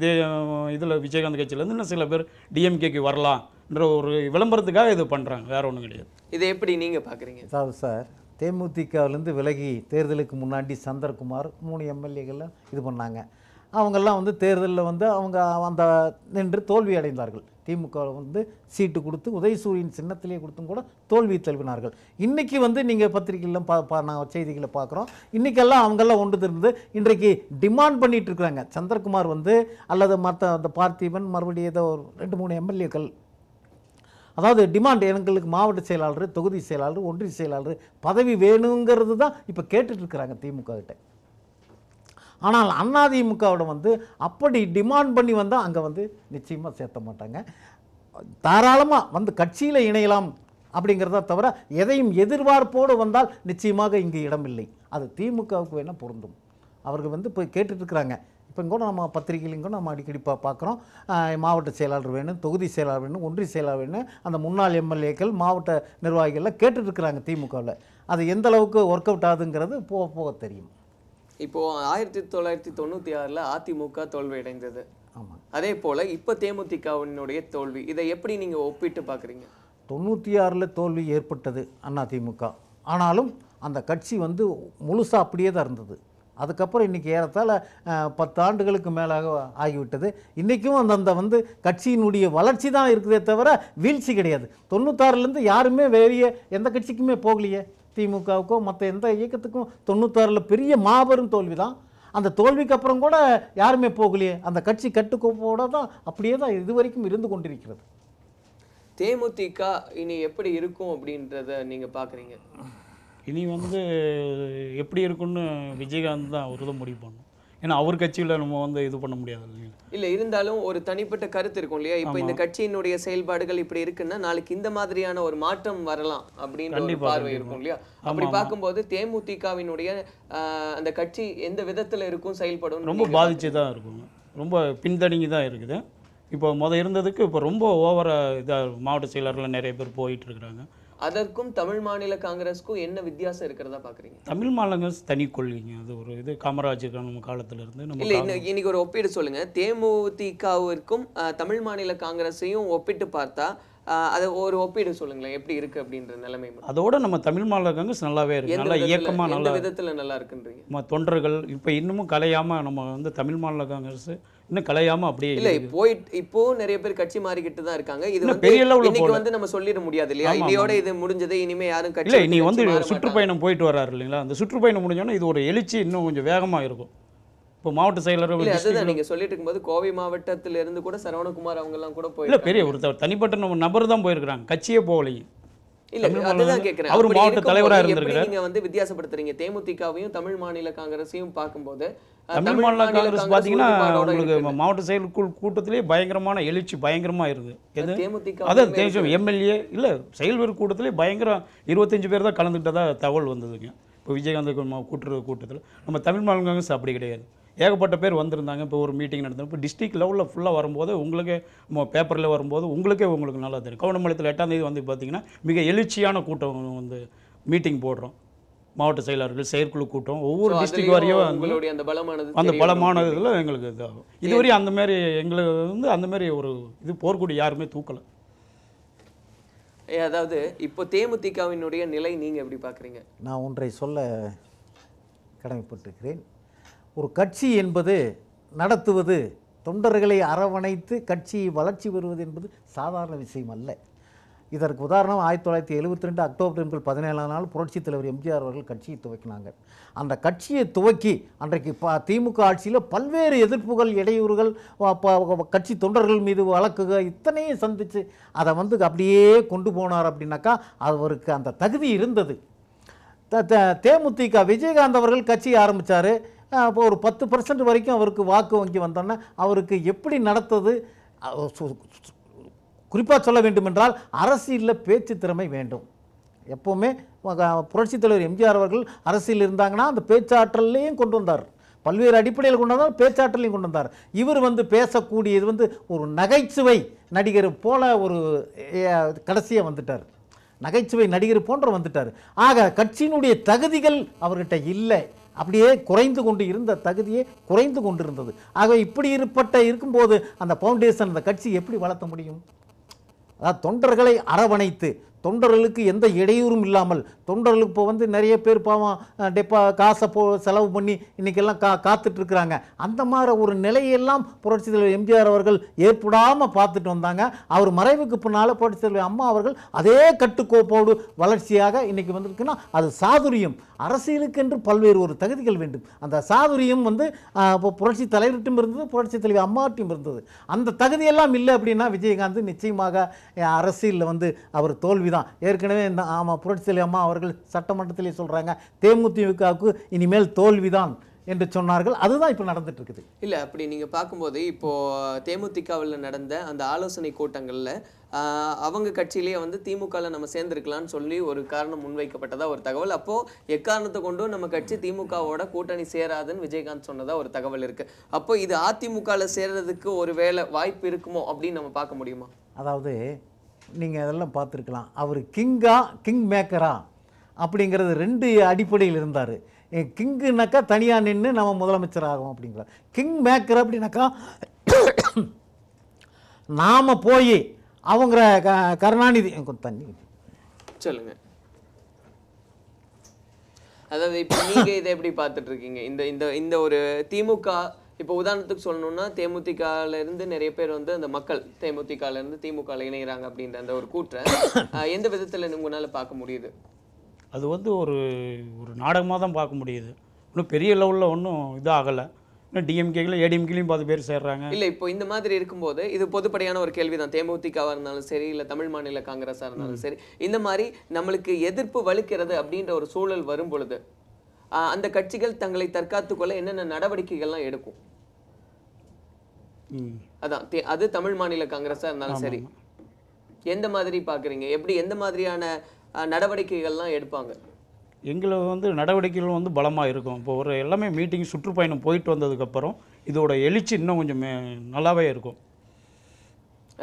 இதில் விஜயகாந்த் கட்சியிலேருந்து இன்னும் சில பேர் டிஎம்கேக்கு வரலாம்ன்ற ஒரு விளம்பரத்துக்காக இது பண்ணுறாங்க, வேற ஒன்றும் கிடையாது.
இதை எப்படி நீங்கள் பார்க்குறீங்க?
அதாவது சார் தேமுதிகவிலேருந்து விலகி தேர்தலுக்கு முன்னாடி சந்தர்குமார் 3 எம்எல்ஏக்கள்லாம் இது பண்ணாங்க. அவங்கெல்லாம் வந்து தேர்தலில் வந்து அவங்க அந்த நின்று தோல்வி அடைந்தார்கள். திமுக வந்து சீட்டு கொடுத்து உதயசூரியன் சின்னத்திலே கொடுத்தும் கூட தோல்வி தழுவினார்கள். இன்றைக்கி வந்து நீங்கள் பத்திரிகையிலும் நான் செய்திகளை பார்க்குறோம். இன்றைக்கெல்லாம் அவங்கெல்லாம் ஒன்று திருந்து இன்றைக்கு டிமாண்ட் பண்ணிகிட்டு இருக்கிறாங்க. சந்திரகுமார் வந்து அல்லது மற்ற அந்த பார்த்திபன் மறுபடியும் ஏதோ ஒரு 2-3 எம்எல்ஏக்கள் அதாவது டிமாண்ட் எங்களுக்கு மாவட்ட செயலாளர், தொகுதி செயலாளர், ஒன்றிய செயலாளர் பதவி வேணுங்கிறது தான் இப்போ கேட்டுட்ருக்குறாங்க திமுக கிட்ட. ஆனால் அதிமுகவோட வந்து அப்படி டிமாண்ட் பண்ணி வந்தால் அங்கே வந்து நிச்சயமாக சேர்த்த மாட்டாங்க. தாராளமாக வந்து கட்சியில் இணையலாம் அப்படிங்கிறத தவிர எதையும் எதிர்பார்ப்போடு வந்தால் நிச்சயமாக இங்கே இடமில்லை. அது திமுகவுக்கு வேணால் பொருந்தும். அவர்கள் வந்து போய் கேட்டுட்ருக்குறாங்க. இப்போ கூட நம்ம பத்திரிகையிலும் கூட நம்ம அடிக்கடி பார்க்குறோம். மாவட்ட செயலாளர் வேணும், தொகுதி செயலாளர் வேணும், ஒன்றிய செயலாளர் வேணும், அந்த முன்னாள் எம்எல்ஏக்கள் மாவட்ட நிர்வாகிகள்லாம் கேட்டுட்ருக்குறாங்க திமுகவில். அது எந்த அளவுக்கு ஒர்க் அவுட் ஆகுதுங்கிறது போக போக தெரியும்.
இப்போ 1996 அதிமுக தோல்வி அடைந்தது.
ஆமாம்.
அதே போல இப்போ தேமுதிகவினுடைய தோல்வி, இதை எப்படி நீங்க ஒப்பிட்டு பார்க்குறீங்க?
96ல் தோல்வி ஏற்பட்டது அதிமுக. ஆனாலும் அந்த கட்சி வந்து முழுசாக அப்படியே தான் இருந்தது. அதுக்கப்புறம் இன்றைக்கி ஏறத்தாழ 10 ஆண்டுகளுக்கு மேலாக ஆகிவிட்டது. இன்றைக்கும் அந்த வந்து கட்சியினுடைய வளர்ச்சி தான் இருக்குதே தவிர வீழ்ச்சி கிடையாது. 96லேருந்து யாருமே வேறிய எந்த கட்சிக்குமே போகலையே, திமுகவுக்கோ மற்ற எந்த இயக்கத்துக்கும் 96ல் பெரிய மாபெரும் தோல்வி தான். அந்த தோல்விக்கு அப்புறம் கூட யாருமே போகலையே, அந்த கட்சி கட்டுக்கோப்போட தான் அப்படியே தான் இது வரைக்கும் இருந்து கொண்டிருக்கிறது.
தேமுதிக இனி எப்படி இருக்கும் அப்படின்றத நீங்க பார்க்குறீங்க?
இனி வந்து எப்படி இருக்குன்னு விஜயகாந்த் தான் அவர் தான் முடிவு பண்ணணும். ஏன்னா அவர் கட்சியில் நம்ம வந்து இது பண்ண முடியாது இல்லையா?
இல்லை, இருந்தாலும் ஒரு தனிப்பட்ட கருத்து இருக்கும் இல்லையா? இப்போ இந்த கட்சியினுடைய செயல்பாடுகள் இப்படி இருக்குன்னா நாளைக்கு இந்த மாதிரியான ஒரு மாற்றம் வரலாம் அப்படின்ற ஒரு பார்வை இருக்கும் இல்லையா? அப்படி பார்க்கும்போது தேமுதிகவினுடைய அந்த கட்சி எந்த விதத்தில் இருக்கும், செயல்படும்?
ரொம்ப பாதிச்சு தான் இருக்குங்க, ரொம்ப பின்தங்கி தான் இருக்குது. இப்போ இருந்ததுக்கு இப்போ ரொம்ப ஓவராக இதாக மாவட்ட செயலர்கள் நிறைய பேர் போயிட்டு இருக்கிறாங்க.
அதற்கும் தமிழ் மாநில காங்கிரஸுக்கும் என்ன வித்தியாசம் இருக்கிறதா பார்க்குறீங்க?
தமிழ் மாநில காங்கிரஸ் தனி கொள்கைங்க, அது ஒரு இது காமராஜர் நம்ம காலத்துல இருந்து நம்ம
இல்லை, இன்னைக்கு ஒரு ஒப்பீடு சொல்லுங்க. தேமுதிகவிற்கும் தமிழ் மாநில காங்கிரஸையும் ஒப்பிட்டு பார்த்தா அது ஒரு ஒப்பீடு சொல்லுங்களேன், எப்படி இருக்கு அப்படின்ற நிலைமை.
அதோட நம்ம தமிழ் மாநில காங்கிரஸ் நல்லாவே இருக்கு, நல்லா இயக்கமாக நல்லா
விதத்துல நல்லா இருக்குன்றீங்க.
நம்ம தொண்டர்கள் இப்போ இன்னமும் கலையாம நம்ம வந்து தமிழ் மாநில காங்கிரஸ் இன்னும் கலையாம அப்படியே
இல்ல இப்போ நிறைய பேர் கட்சி மாறிக்கிட்டு தான் இருக்காங்க. இது வந்து
பெரிய லெவல்ல
இன்னைக்கு வந்து நம்ம சொல்லிட முடியாது இல்லையா? இன்னையோட இது முடிஞ்சது, இனிமே யாரும் கட்சி
இல்லை. நீ வந்து சுற்றுப்பயணம் போயிட்டு வராரு இல்லைங்களா? அந்த சுற்றுப்பயணம் முடிஞ்சோன்னா இது ஒரு எழுச்சி இன்னும் கொஞ்சம் வேகமா இருக்கும். இப்போ மாவட்ட செயலர்
அதுதான் நீங்க சொல்லிட்டு இருக்கும்போது கோவை மாவட்டத்தில இருந்து கூட சரவணகுமார் அவங்க எல்லாம் கூட
இல்ல பெரிய ஒரு தனிப்பட்ட நம்ம நபர் தான் போயிருக்காங்க, கட்சியே போகலையே.
இல்ல அதுதான் கேக்குறேன்.
அவர் மாவட்ட தலைவரா இருந்திருக்காரு.
நீங்க வந்து வித்தியாசப்படுத்துறீங்க தேமுதிகவையும் தமிழ் மாநில காங்கிரஸையும் பார்க்கும்போது.
தமிழ் மாநில காங்கிரஸ் பாத்தீங்கன்னா உங்களுக்கு மாவட்ட செயற்குழு கூட்டத்திலேயே பயங்கரமான எழுச்சி பயங்கரமா இருக்கு. அதான் தேசம் எம்எல்ஏ இல்ல செயல்வர் கூட்டத்திலே பயங்கரம் 25 பேர் தான் கலந்துக்கிட்டதா தகவல் வந்ததுங்க. இப்போ விஜயகாந்த் கூட்டத்தில் நம்ம தமிழ் மாநில காங்கிரஸ் அப்படி கிடையாது, ஏகப்பட்ட பேர் வந்திருந்தாங்க. இப்போ ஒரு மீட்டிங் நடந்தது, இப்போ டிஸ்ட்ரிக்ட் லெவலில் ஃபுல்லாக வரும்போது உங்களுக்கே பேப்பரில் வரும்போது உங்களுக்கு நல்லா தெரியும். கவுண்டமலத்தில் 8ஆம் தேதி வந்து பார்த்தீங்கன்னா மிக எழுச்சியான கூட்டம் வந்து மீட்டிங் போடுறோம். மாவட்ட செயலாளர்கள் செயற்குழு கூட்டம் ஒவ்வொரு டிஸ்ட்ரிக்ட் வரையும் அந்த பலமானதில் எங்களுக்கு இதாகும். இதுவரையும் அந்த மாதிரி எங்களுக்கு வந்து அந்த மாதிரி ஒரு இது போர்க்குடி யாருமே தூக்கலை.
அதாவது இப்போ தேமுதிகவினுடைய நிலை நீங்கள் எப்படி பார்க்குறீங்க?
நான் ஒன்றை சொல்ல கடமைப்பட்டிருக்கிறேன். ஒரு கட்சி என்பது நடத்துவது, தொண்டர்களை அரவணைத்து கட்சியை வளர்ச்சி பெறுவது என்பது சாதாரண விஷயம் அல்ல. இதற்கு உதாரணம் 1972 அக்டோபர் 17ஆம் நாள் புரட்சித் தலைவர் எம்ஜிஆர் அவர்கள் கட்சியை துவக்கினாங்க. அந்த கட்சியை துவக்கி அன்றைக்கு திமுக ஆட்சியில் பல்வேறு எதிர்ப்புகள், இடையூறுகள், கட்சி தொண்டர்கள் மீது வழக்குகள் இத்தனையும் சந்தித்து அதை வந்து அப்படியே கொண்டு போனார். அப்படின்னாக்கா அவருக்கு அந்த தகுதி இருந்தது. தேமுதிக விஜயகாந்த் அவர்கள் கட்சி ஆரம்பித்தார். இப்போ ஒரு 10% வரைக்கும் அவருக்கு வாக்கு வங்கி வந்தோன்னே அவருக்கு எப்படி நடத்தது, குறிப்பாக சொல்ல வேண்டுமென்றால் அரசியலில் பேச்சு திறமை வேண்டும். எப்போவுமே புரட்சித் தலைவர் எம்ஜிஆர் அவர்கள் அரசியல் இருந்தாங்கன்னா அந்த பேச்சாற்றலையும் கொண்டு வந்தார், பல்வேறு அடிப்படையில் கொண்டு வந்தார், பேச்சாற்றலையும் கொண்டு வந்தார். இவர் வந்து பேசக்கூடியது வந்து ஒரு நகைச்சுவை நடிகர் போல ஒரு கடைசியாக வந்துட்டார், நகைச்சுவை நடிகர் போன்ற வந்துட்டார். ஆக கட்சியினுடைய தகுதிகள் அவர்கிட்ட இல்லை, அப்படியே குறைந்து கொண்டு இருந்த தகுதியே குறைந்து கொண்டு இருந்தது. ஆக இப்படி இருக்கும்போது அந்த ஃபவுண்டேஷன், அந்த கட்சி எப்படி வளர்த்த முடியும்? அதாவது தொண்டர்களை அரவணைத்து, தொண்டர்களுக்கு எந்த இடையூறும் இல்லாமல், தொண்டர்களுக்கு இப்போ வந்து நிறைய பேர் பாவம் காசை செலவு பண்ணி இன்றைக்கெல்லாம் காத்துட்ருக்குறாங்க. அந்த மாதிரி ஒரு நிலையெல்லாம் புரட்சித் தலைவர் எம்ஜிஆர் அவர்கள் ஏற்படாமல் பார்த்துட்டு வந்தாங்க. அவர் மறைவுக்கு பின்னால் புரட்சித் தலைவர் அம்மா அவர்கள் அதே கட்டுக்கோப்போடு வளர்ச்சியாக இன்றைக்கி வந்திருக்குன்னா அது சாதுரியம். அரசியலுக்கென்று பல்வேறு ஒரு தகுதிகள் வேண்டும். அந்த சாதுரியம் வந்து இப்போ புரட்சி தலைவர்கிட்டும் இருந்தது, புரட்சி தலைவர் அம்மாட்டும் இருந்தது. அந்த தகுதியெல்லாம் இல்லை அப்படின்னா விஜயகாந்த் நிச்சயமாக அரசியலில் வந்து அவர் தோல்விதான். ஏற்கனவே இந்த புரட்சி தலைவர் அம்மா அவர்கள் சட்டமன்றத்திலே சொல்கிறாங்க, தேமுதிகவுக்கு இனிமேல் தோல்விதான் என்று சொன்னார்கள். அதுதான் இப்போ நடந்துட்டு இருக்குது.
இல்லை, அப்படி நீங்கள் பார்க்கும்போது இப்போ தேமுதிகவில் நடந்த அந்த ஆலோசனை கூட்டங்களில் அவங்க கட்சியிலேயே வந்து திமுகவில் நம்ம சேர்ந்துருக்கலான்னு சொல்லி ஒரு காரணம் முன்வைக்கப்பட்டதா ஒரு தகவல். அப்போது எக்காரணத்தை கொண்டும் நம்ம கட்சி திமுகவோட கூட்டணி சேராதுன்னு விஜயகாந்த் சொன்னதா ஒரு தகவல் இருக்குது. அப்போ இது அதிமுகவில் சேர்றதுக்கு ஒரு வேளை வாய்ப்பு இருக்குமோ அப்படின்னு நம்ம பார்க்க முடியுமா?
அதாவது நீங்கள் அதெல்லாம் பார்த்துருக்கலாம், அவர் கிங் மேக்கரா அப்படிங்கிறது 2 அடிப்படையில் இருந்தார். கிங்குனாக்கா தனியாக நின்று நம்ம முதலமைச்சர் ஆகும் அப்படிங்கிறார். கிங் மேக்கர் அப்படின்னாக்கா நாம் போய் அவங்க கருணாநிதி கொஞ்சம் தண்ணி
சொல்லுங்க. அதாவது இப்போ நீங்க இதை எப்படி பார்த்துட்டு இருக்கீங்க? இந்த இந்த இந்த ஒரு திமுக இப்போ உதாரணத்துக்கு சொல்லணும்னா தேமுதிகல இருந்து நிறைய பேர் வந்து அந்த மக்கள் தேமுதிகல இருந்து திமுக இணைகிறாங்க அப்படின்ற அந்த ஒரு கூற்றை எந்த விதத்துல உங்களால பார்க்க முடியுது?
அது வந்து ஒரு ஒரு நாடகமாக தான் பார்க்க முடியுது. இன்னும் பெரிய லெவலில் ஒன்றும் இதாகலை. இன்னும் டிஎம்கேலையும் ஏடிஎம்கேலையும் 10 பேர் சேர்றாங்க.
இல்ல இப்போ இந்த மாதிரி இருக்கும்போது இது பொதுப்படையான ஒரு கேள்விதான். தேமுதிகவா இருந்தாலும் சரி, இல்ல தமிழ் மாநில காங்கிரஸா இருந்தாலும் சரி, இந்த மாதிரி நம்மளுக்கு எதிர்ப்பு வலுக்கிறது அப்படின்ற ஒரு சூழல் வரும் பொழுது அந்த கட்சிகள் தங்களை தற்காத்துக்கொள்ள என்னென்ன நடவடிக்கைகள்லாம் எடுக்கும்? அதான் அது தமிழ் மாநில காங்கிரஸா இருந்தாலும் சரி, எந்த மாதிரி பாக்குறீங்க? எப்படி எந்த மாதிரியான நடவடிக்கைகள்லாம் எடுப்பாங்க?
எங்களை வந்து நடவடிக்கைகள் வந்து பலமாக இருக்கும். இப்போ ஒரு எல்லாமே மீட்டிங் சுற்றுப்பயணம் போயிட்டு வந்ததுக்கப்புறம் இதோட எழுச்சி இன்னும் கொஞ்சம் நல்லாவே இருக்கும்.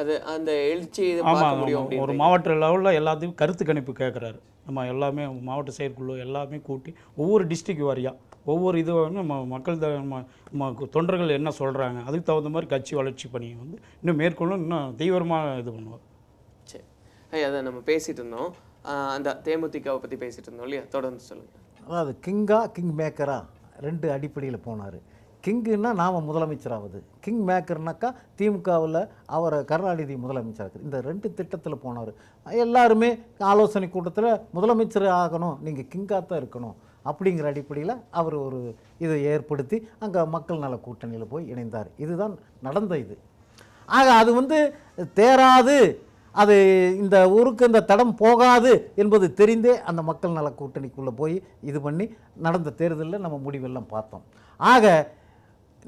அது அந்த எழுச்சி
ஆமாம், ஒரு மாவட்ட லெவலில் எல்லாத்தையும் கருத்து கணிப்பு கேட்குறாரு. நம்ம எல்லாமே மாவட்ட செயற்குழு எல்லாமே கூட்டி ஒவ்வொரு டிஸ்ட்ரிக்ட் வாரியாக ஒவ்வொரு இது வந்து நம்ம மக்கள் தொண்டர்கள் என்ன சொல்கிறாங்க அதுக்கு தகுந்த மாதிரி கட்சி வளர்ச்சி பணி வந்து இன்னும் மேற்கொள்ளும் இன்னும் தீவிரமாக இது பண்ணுவார்.
சரி, அதை நம்ம பேசிகிட்டு இருந்தோம். அந்த தேமுதிகவை பற்றி பேசிகிட்டு இருந்தோம் இல்லையா? தொடர்ந்து சொல்லுங்கள்.
அதாவது கிங் மேக்கரா 2 அடிப்படையில் போனார். கிங்குன்னா நாம் முதலமைச்சராகுது, கிங் மேக்கர்னாக்கா திமுகவில் அவரை கருணாநிதி முதலமைச்சராகுது. இந்த 2 திட்டத்தில் போனார். எல்லாருமே ஆலோசனை கூட்டத்தில் முதலமைச்சர் ஆகணும், நீங்கள் கிங்காக தான் இருக்கணும் அப்படிங்கிற அடிப்படையில் அவர் ஒரு இதை ஏற்படுத்தி அங்கே மக்கள் நல கூட்டணியில் போய் இணைந்தார். இதுதான் நடந்த இது. ஆக அது வந்து தேராது, அது இந்த ஊருக்கு இந்த தடம் போகாது என்பது தெரிந்தே அந்த மக்கள் நல கூட்டணிக்குள்ளே போய் இது பண்ணி நடந்த தேர்தலில் நம்ம முடிவெல்லாம் பார்த்தோம். ஆக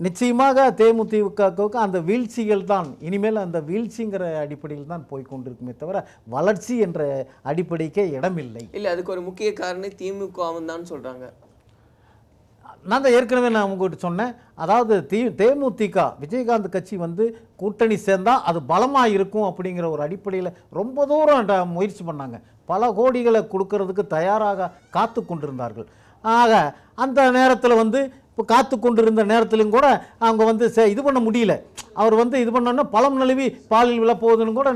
நிச்சயமாக தேமுதிகவுக்கு அந்த வீழ்ச்சிகள் தான் இனிமேல் அந்த வீழ்ச்சிங்கிற அடிப்படையில் தான் போய்கொண்டிருக்குமே தவிர வளர்ச்சி என்ற அடிப்படைக்கே இடமில்லை.
இல்லை, அதுக்கு ஒரு முக்கிய காரணம் திமுகவும் தான் சொல்கிறாங்க.
நான் தான் ஏற்கனவே நான் உங்கள்கிட்ட சொன்னேன். அதாவது தேமுதிக விஜயகாந்த் கட்சி வந்து கூட்டணி சேர்ந்தால் அது பலமாக இருக்கும் அப்படிங்கிற ஒரு அடிப்படையில் ரொம்ப தூரம் முயற்சி பண்ணாங்க. பல கோடிகளை கொடுக்கறதுக்கு தயாராக காத்து கொண்டிருந்தார்கள். ஆக அந்த நேரத்தில் வந்து இப்போ காத்து கொண்டிருந்த நேரத்திலும் கூட அவங்க வந்து இது பண்ண முடியல. அவர் வந்து இது பண்ணோன்னா பழம் நழுவி பாலில் விழப்போகுதுன்னு கூட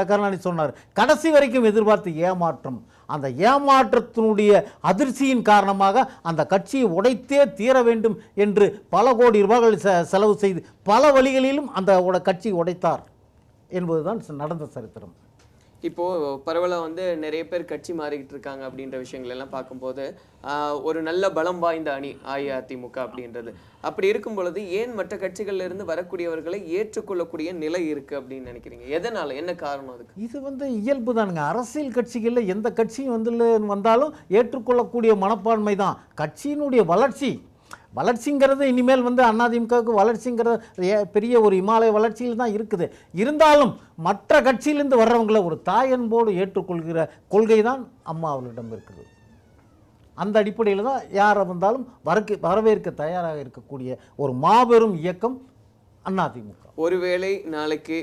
கருணாநிதி சொன்னார். கடைசி வரைக்கும் எதிர்பார்த்து ஏமாற்றம், அந்த ஏமாற்றத்தினுடைய அதிர்ச்சியின் காரணமாக அந்த கட்சியை உடைத்தே தீர வேண்டும் என்று பல கோடி ரூபாய்கள் செலவு செய்து பல வழிகளிலும் அந்த கட்சியை உடைத்தார் என்பதுதான் நடந்த சரித்திரம்.
இப்போது பரவலாக வந்து நிறைய பேர் கட்சி மாறிக்கிட்டு இருக்காங்க அப்படின்ற விஷயங்கள் எல்லாம் பார்க்கும்போது ஒரு நல்ல பலம் வாய்ந்த அணி அஇஅதிமுக அப்படின்றது. அப்படி இருக்கும் பொழுது ஏன் மற்ற கட்சிகள்ல இருந்து வரக்கூடியவர்களை ஏற்றுக்கொள்ளக்கூடிய நிலை இருக்கு அப்படின்னு நினைக்கிறீங்க? எதனால, என்ன காரணம் அதுக்கு?
இது வந்து இயல்பு தானுங்க. அரசியல் கட்சிகளில் எந்த கட்சியும் வந்தாலும் ஏற்றுக்கொள்ளக்கூடிய மனப்பான்மை தான். கட்சியினுடைய வளர்ச்சிங்கிறது இனிமேல் வந்து அதிமுகவுக்கு வளர்ச்சிங்கிறது பெரிய ஒரு இமாலய வளர்ச்சியில் தான் இருக்குது. இருந்தாலும் மற்ற கட்சியிலிருந்து வர்றவங்களை ஒரு தாயன்போடு ஏற்றுக்கொள்கிற கொள்கை தான் அம்மா அவர்களிடம் இருக்குது. அந்த அடிப்படையில் தான் யாரை வந்தாலும் வரவேற்க தயாராக இருக்கக்கூடிய ஒரு மாபெரும் இயக்கம் அதிமுக.
ஒருவேளை நாளைக்கு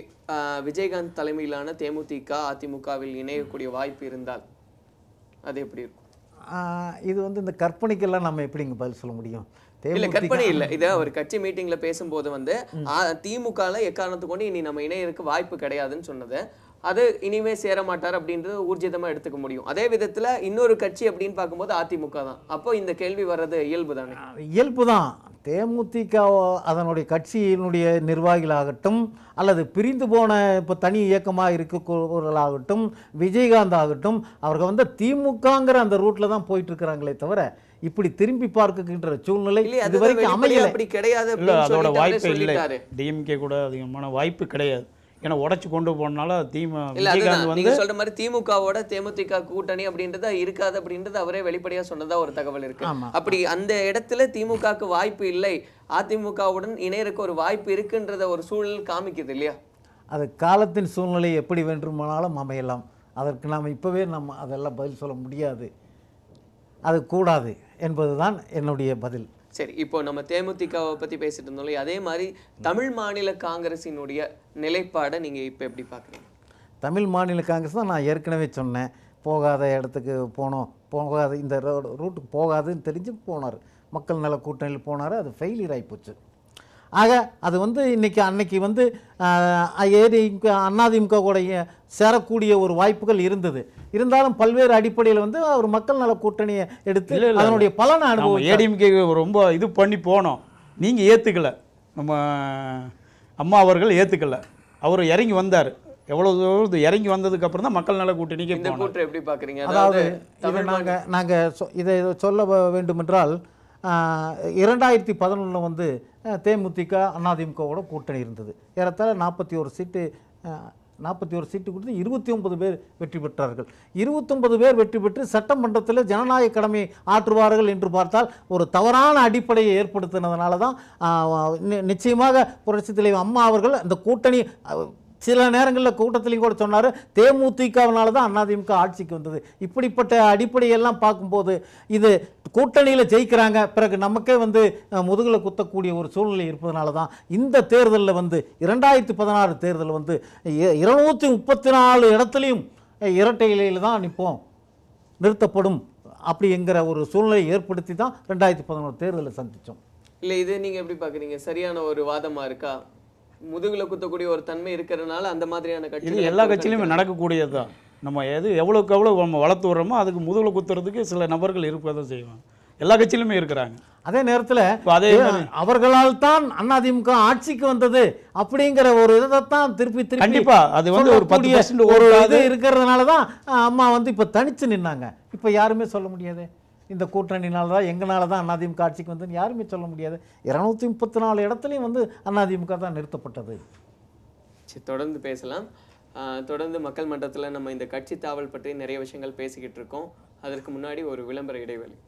விஜயகாந்த் தலைமையிலான தேமுதிக அதிமுகவில் இணையக்கூடிய வாய்ப்பு இருந்தால் அது எப்படி இருக்கும்?
இது வந்து இந்த கற்பனைக்கெல்லாம் நம்ம எப்படிங்க பதில் சொல்ல முடியும்?
இல்ல, கற்பனை இல்ல. இது ஒரு கட்சி மீட்டிங்ல பேசும்போது வந்து திமுகல எக்காரணத்து கொண்டு இனி நம்ம இணையருக்கு வாய்ப்பு கிடையாதுன்னு சொன்னது, அது இனிமே சேர மாட்டார் அப்படின்றது ஊர்ஜிதமா எடுத்துக்க முடியும். அதே விதத்துல இன்னொரு கட்சி அப்படின்னு பார்க்கும்போது அதிமுக தான். அப்போ இந்த கேள்வி வர்றது இயல்பு தானே?
இயல்பு தான். தேமுதிக அதனுடைய கட்சியினுடைய நிர்வாகிகளாகட்டும் அல்லது பிரிந்து போன இப்போ தனி இயக்கமாக இருக்கிறவர்களாகட்டும் விஜயகாந்த் ஆகட்டும் அவர்கள் வந்து திமுகங்கிற அந்த ரூட்ல தான் போயிட்டு இருக்கிறாங்களே தவிர இப்படி திரும்பி பார்க்கின்ற சூழ்நிலை இதுவரைக்கும் அமையல.
அப்படி கிடையாது.
அதோட வாய்ப்பு இல்லை. டிஎம்கே கூட அதிகமான வாய்ப்பு கிடையாது. ஏன்னா உடைச்சு கொண்டு போனால விஜயகாந்த் வந்து
நீங்க சொல்ற மாதிரி திமுகவோட தேமுதிக கூட்டணி அப்படின்றது இருக்காது அப்படின்றது அவரே வெளிப்படையா சொன்னதா ஒரு தகவல் இருக்கு. அப்படி அந்த இடத்துல திமுகக்கு வாய்ப்பு இல்லை, அதிமுகவுடன் இணையருக்கு ஒரு வாய்ப்பு இருக்குன்றத ஒரு சூழல் காமிக்குது இல்லையா?
அது காலத்தின் சூழ்நிலை எப்படி வேண்டுமானாலும் அமையலாம். அதற்கு நாம் இப்பவே நம்ம அதெல்லாம் பதில் சொல்ல முடியாது, அது கூடாது என்பதுதான் என்னுடைய பதில்.
சரி, இப்போ நம்ம தேமுதிகவை பற்றி பேசிட்டு இருந்தோம். அதே மாதிரி தமிழ் மாநில காங்கிரஸினுடைய நிலைப்பாடை நீங்கள் இப்போ எப்படி பார்க்குறீங்க?
தமிழ் மாநில காங்கிரஸ் தான் நான் ஏற்கனவே சொன்னேன், போகாத இடத்துக்கு போகாத இந்த ரூட்டுக்கு போகாதுன்னு தெரிஞ்சு போனார். மக்கள் நல கூட்டணியில் போனார், அது ஃபெயிலியர் ஆகிப்போச்சு. ஆக அது வந்து அன்னைக்கு வந்து அதிமுக கூட சேரக்கூடிய ஒரு வாய்ப்புகள் இருந்தது. இருந்தாலும் பல்வேறு அடிப்படையில் வந்து அவர் மக்கள் நல கூட்டணியை எடுத்து அதனுடைய பலனை அனுபவம்
ஏடிஎம்கே ரொம்ப இது பண்ணி போனோம். நீங்கள் ஏற்றுக்கல, நம்ம அம்மா அவர்கள் ஏற்றுக்கல. அவர் இறங்கி வந்தார். எவ்வளவு இறங்கி வந்ததுக்கு அப்புறம் தான் மக்கள் நல கூட்டணிக்கு
இந்த கூற்றை எப்படி பார்க்குறீங்க?
அதாவது நாங்கள் இதை சொல்ல வேண்டுமென்றால் 2011 வந்து தேமுதிக அதிமுகவோட கூட்டணி இருந்தது. ஏறத்தாழ 41 சீட்டு கொடுத்து 29 பேர் வெற்றி பெற்றார்கள். 29 பேர் வெற்றி பெற்று சட்டமன்றத்தில் ஜனநாயக கடமை ஆற்றுவார்கள் என்று பார்த்தால் ஒரு தவறான அடிப்படையை ஏற்படுத்தினதுனால தான் நிச்சயமாக புரட்சித் தலைவர் அம்மா அவர்கள் அந்த கூட்டணி சில நேரங்களில் கூட்டத்திலையும் கூட சொன்னார், தேமுதிகவினால தான் அதிமுக ஆட்சிக்கு வந்தது. இப்படிப்பட்ட அடிப்படையெல்லாம் பார்க்கும்போது இது கூட்டணியில் ஜெயிக்கிறாங்க, பிறகு நமக்கே வந்து முதுகில் குத்தக்கூடிய ஒரு சூழ்நிலை இருப்பதனால தான் இந்த தேர்தலில் வந்து 2016 தேர்தல் வந்து 234 இடத்துலையும் இரட்டை இலையில் தான் நிற்போம், நிறுத்தப்படும் அப்படிங்கிற ஒரு சூழ்நிலையை ஏற்படுத்தி தான் 2011 தேர்தலில் சந்தித்தோம்.
இல்லை, இது நீங்கள் எப்படி பார்க்குறீங்க? சரியான ஒரு வாதமாக இருக்கா? முதுகுல குத்தக்கூடிய ஒரு தன்மை இருக்கிறதுனால அந்த மாதிரியான கட்சி
இது எல்லா கட்சியிலுமே நடக்கக்கூடியது தான். நம்ம எவ்வளோக்கு எவ்வளோ நம்ம வளர்த்து வர்றோமோ அதுக்கு முதுகுல குத்துறதுக்கு சில நபர்கள் இருப்பதை தான் செய்வாங்க. எல்லா கட்சியிலுமே இருக்கிறாங்க.
அதே நேரத்தில் அவர்களால் தான் அதிமுக ஆட்சிக்கு வந்தது அப்படிங்கிற ஒரு இதைத்தான் திருப்பி
கண்டிப்பா அது வந்து ஒரு 10%
ஒரு இது இருக்கிறதுனால தான் அம்மா வந்து இப்போ தனிச்சு நின்னாங்க. இப்போ யாருமே சொல்ல முடியாது இந்த கூட்டணினால தான் எங்களால தான் அதிமுக ஆட்சிக்கு வந்து யாருமே சொல்ல முடியாது. 234 இடத்துலையும் வந்து அதிமுக தான் நிறுத்தப்பட்டது.
தொடர்ந்து பேசலாம். தொடர்ந்து மக்கள் மன்றத்தில் நம்ம இந்த கட்சி தாவல் பற்றி நிறைய விஷயங்கள் பேசிக்கிட்டு இருக்கோம். அதற்கு முன்னாடி ஒரு விளம்பர இடைவெளி.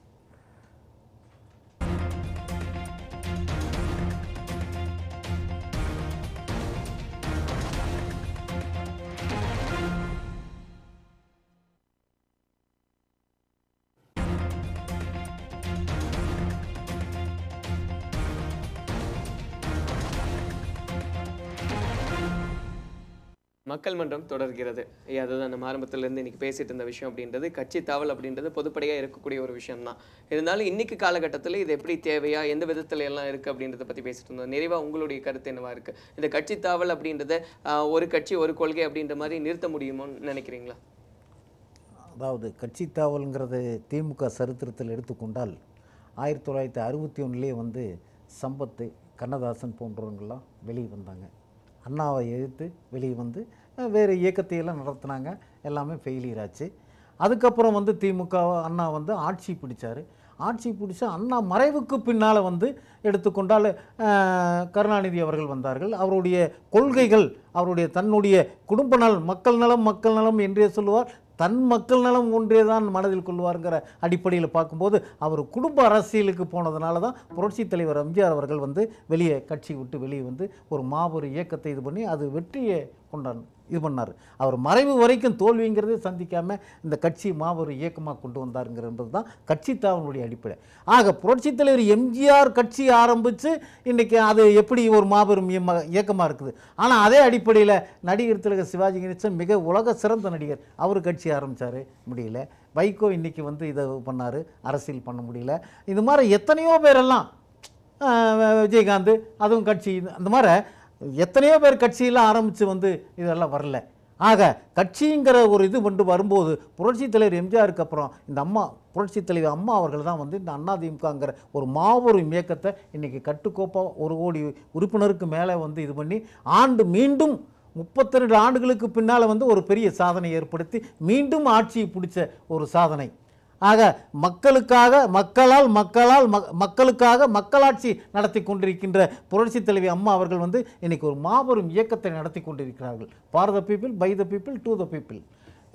மக்கள் மன்றம் தொடர்கிறது. அதுதான் நம்ம ஆரம்பத்திலேருந்து இன்றைக்கி பேசிகிட்டு இருந்த விஷயம் அப்படின்றது கட்சி தாவல் அப்படின்றது பொதுப்படையாக இருக்கக்கூடிய ஒரு விஷயம் தான். இருந்தாலும் இன்றைக்கி காலகட்டத்தில் இது எப்படி தேவையா, எந்த விதத்தில் எல்லாம் இருக்குது அப்படின்றத பற்றி பேசிட்டு இருந்தோம். நிறைவாக உங்களுடைய கருத்து என்னவா இருக்குது? இந்த கட்சி தாவல் அப்படின்றத ஒரு கட்சி ஒரு கொள்கை அப்படின்ற மாதிரி நிறுத்த முடியுமோன்னு நினைக்கிறீங்களா?
அதாவது கட்சி தாவல்ங்கிறது திமுக சரித்திரத்தில் எடுத்துக்கொண்டால் 1961 வந்து சம்பத்து, கண்ணதாசன் போன்றவங்களாம் வெளியே வந்தாங்க. அண்ணாவை எதிர்த்து வெளியே வந்து வேறு இயக்கத்தையெல்லாம் நடத்தினாங்க. எல்லாமே ஃபெயிலியர் ஆச்சு. அதுக்கப்புறம் வந்து திமுக அண்ணா வந்து ஆட்சி பிடிச்சார். ஆட்சி பிடிச்ச அண்ணா மறைவுக்கு பின்னால் வந்து எடுத்துக்கொண்டால் கருணாநிதி அவர்கள் வந்தார்கள். அவருடைய கொள்கைகள், அவருடைய தன்னுடைய குடும்ப நலம், மக்கள் நலம் என்றே சொல்லுவார். தன் மக்கள் நலம் ஒன்றே தான் மனதில் கொள்வாருங்கிற அடிப்படையில் பார்க்கும்போது அவர் குடும்ப அரசியலுக்கு போனதுனால தான் புரட்சித் தலைவர் எம்ஜிஆர் அவர்கள் வந்து வெளியே கட்சி விட்டு வெளியே வந்து ஒரு மாபெரும் இயக்கத்தை இது பண்ணி அது வெற்றியை இது பண்ணார். அவர் மறைவு வரைக்கும் தோல்விங்கிறதே சந்திக்காமல் இந்த கட்சி மாபெரும் இயக்கமாக கொண்டு வந்தாருங்கிறது தான் கட்சி தாவனுடைய அடிப்படை. ஆக புரட்சித் தலைவர் எம்ஜிஆர் கட்சி ஆரம்பித்து இன்றைக்கி அது எப்படி ஒரு மாபெரும் இயக்கமாக இருக்குது. ஆனால் அதே அடிப்படையில் நடிகர் திலகம் சிவாஜி கணேசன் மிக உலக சிறந்த நடிகர், அவர் கட்சி ஆரம்பித்தார், முடியல. வைகோ இன்றைக்கி வந்து இதை பண்ணார், அரசியல் பண்ண முடியல. இது மாதிரி எத்தனையோ பேரெல்லாம், விஜயகாந்த் அதுவும் கட்சி, அந்த மாதிரி எத்தனையோ பேர் கட்சியில் ஆரம்பித்து வந்து இதெல்லாம் வரல. ஆக கட்சிங்கிற ஒரு இது கொண்டு வரும்போது புரட்சித் தலைவர் எம்ஜிஆருக்கு அப்புறம் இந்த புரட்சித் தலைவர் அம்மா அவர்கள் தான் வந்து இந்த அதிமுகங்கிற ஒரு மாபெரும் இயக்கத்தை இன்றைக்கி கட்டுக்கோப்பாக 1 கோடி உறுப்பினருக்கு மேலே வந்து இது பண்ணி மீண்டும் 32 ஆண்டுகளுக்கு பின்னால் வந்து ஒரு பெரிய சாதனை ஏற்படுத்தி மீண்டும் ஆட்சியை பிடிச்ச ஒரு சாதனை. ஆக மக்களுக்காக மக்களுக்காக மக்களாட்சி நடத்தி கொண்டிருக்கின்ற புரட்சித் தலைவி அம்மா அவர்கள் வந்து இன்னைக்கு ஒரு மாபெரும் இயக்கத்தை நடத்தி கொண்டிருக்கிறார்கள். For the people, by the people, to the people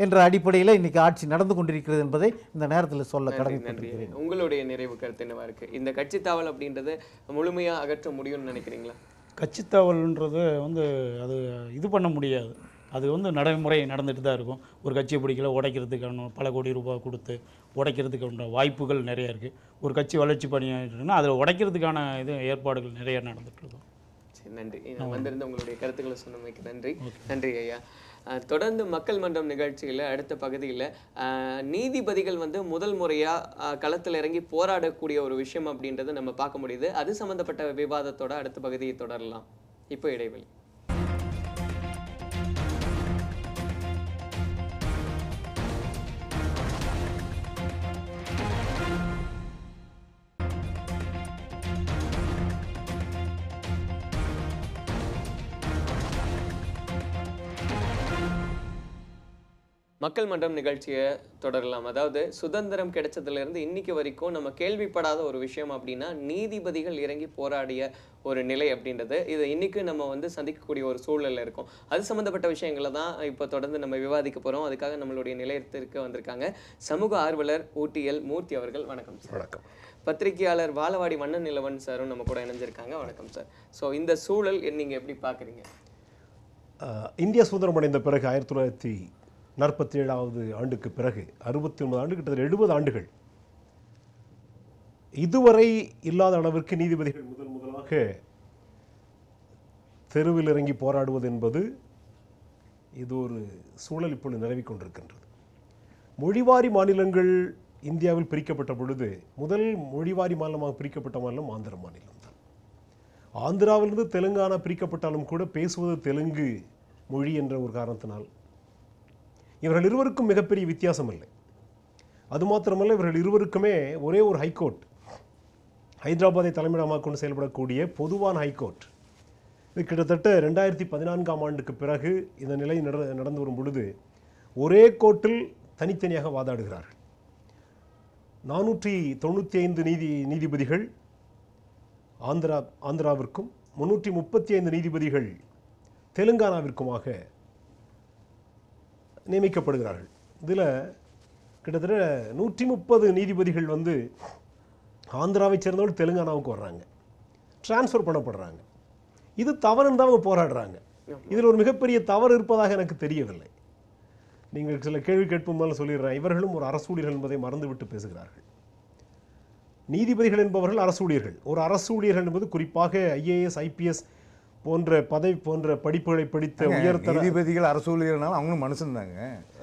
என்ற அடிப்படையில் இன்னைக்கு ஆட்சி நடந்து கொண்டிருக்கிறது என்பதை இந்த நேரத்தில் சொல்ல கடமைப்பட்டிருக்கிறேன்.
உங்களுடைய நிறைவு கருத்து என்னவா இருக்கு? இந்த கட்சி தாவல் அப்படின்றது முழுமையாக அகற்ற முடியும்னு நினைக்கிறீங்களா?
கட்சித்தாவல்ன்றது வந்து அது இது பண்ண முடியாது. அது வந்து நடைமுறை நடந்துட்டு தான் இருக்கும். ஒரு கட்சியை பிடிக்கல, உடைக்கிறதுக்கான பல கோடி ரூபாய் கொடுத்து உடைக்கிறதுக்கான வாய்ப்புகள் நிறைய இருக்குது. ஒரு கட்சி வளர்ச்சி பணியாற்றுன்னா அதில் உடைக்கிறதுக்கான இது ஏற்பாடுகள் நிறைய நடந்துட்டு இருக்கும்.
சரி, நன்றி. வந்திருந்த உங்களுடைய கருத்துக்களை சொன்னமைக்கு நன்றி. நன்றி ஐயா. தொடர்ந்து மக்கள் மன்றம் நிகழ்ச்சியில் அடுத்த பகுதியில் நீதிபதிகள் வந்து முதல் முறையாக களத்தில் இறங்கி போராடக்கூடிய ஒரு விஷயம் அப்படின்றத நம்ம பார்க்க முடியுது. அது சம்பந்தப்பட்ட விவாதத்தோட அடுத்த பகுதியை தொடரலாம். இப்போ இடைவெளி. மக்கள் மன்றம் நிகழ்ச்சியை தொடரலாம். அதாவது சுதந்திரம் கிடைச்சதுலேருந்து இன்னைக்கு வரைக்கும் நம்ம கேள்விப்படாத ஒரு விஷயம் அப்படின்னா நீதிபதிகள் இறங்கி போராடிய ஒரு நிலை அப்படின்றது. இது இன்னைக்கு நம்ம வந்து சந்திக்கக்கூடிய ஒரு சூழல்ல இருக்கும். அது சம்பந்தப்பட்ட விஷயங்களை தான் இப்போ தொடர்ந்து நம்ம விவாதிக்க போகிறோம். அதுக்காக நம்மளுடைய நிலையத்திற்கு வந்திருக்காங்க சமூக ஆர்வலர் ஊட்டியல் மூர்த்தி அவர்கள். வணக்கம் சார்.
வணக்கம்.
பத்திரிகையாளர் வாழவாடி வண்ணன் நிலவன் சாரும் நம்ம கூட இணைஞ்சிருக்காங்க. வணக்கம் சார். ஸோ இந்த சூழல் நீங்கள் எப்படி பார்க்குறீங்க?
இந்தியா சுதந்திரம் அடைந்த பிறகு 1947வது ஆண்டுக்கு பிறகு 69 ஆண்டு, கிட்டத்தட்ட 70 ஆண்டுகள் இதுவரை இல்லாத அளவிற்கு நீதிபதிகள் முதலாக தெருவில் இறங்கி போராடுவது என்பது இது ஒரு சூழல் இப்பொழுது நிலவிக் கொண்டிருக்கின்றது. மொழிவாரி மாநிலங்கள் இந்தியாவில் பிரிக்கப்பட்ட பொழுது முதல் மொழிவாரி மாநிலமாக பிரிக்கப்பட்ட மாநிலம் ஆந்திர மாநிலம் தான். ஆந்திராவிலிருந்து தெலுங்கானா பிரிக்கப்பட்டாலும் கூட பேசுவது தெலுங்கு மொழி என்ற ஒரு காரணத்தினால் இவர்கள் இருவருக்கும் மிகப்பெரிய வித்தியாசம் இல்லை. அது மாத்திரமல்ல, இவர்கள் இருவருக்குமே ஒரே ஒரு ஹைகோர்ட், ஹைதராபாத்தை தலைமையிடமாக கொண்டு செயல்படக்கூடிய பொதுவான ஹைகோர்ட். இது கிட்டத்தட்ட 2014ஆம் ஆண்டுக்கு பிறகு இந்த நிலை நடந்து வரும் பொழுது ஒரே கோர்ட்டில் தனித்தனியாக வாதாடுகிறார்கள். 495 நீதிபதிகள் ஆந்திராவிற்கும் 335 நீதிபதிகள் தெலுங்கானாவிற்குமாக நியமிக்கப்படுகிறார்கள். இதில் கிட்டத்தட்ட 130 நீதிபதிகள் வந்து ஆந்திராவை சேர்ந்தவர்கள் தெலுங்கானாவுக்கு வர்றாங்க, டிரான்ஸ்ஃபர் பண்ணப்படுறாங்க. இது தவறுன்னு தான் அவங்க போராடுறாங்க. இதில் ஒரு மிகப்பெரிய தவறு இருப்பதாக எனக்கு தெரியவில்லை. நீங்கள் சில கேள்வி கேட்போம் போல சொல்லிடுறேன், இவர்களும் ஒரு அரசூழியர்கள் என்பதை மறந்துவிட்டு பேசுகிறார்கள். நீதிபதிகள் என்பவர்கள் அரசூழியர்கள். ஒரு அரசூழியர்கள் என்பது குறிப்பாக IAS IPS போன்ற படிப்புகளை படித்த உயர்தர
நீதிபதிகள் அரசூழியர்னால அவங்களும் மனுஷன் தாங்க.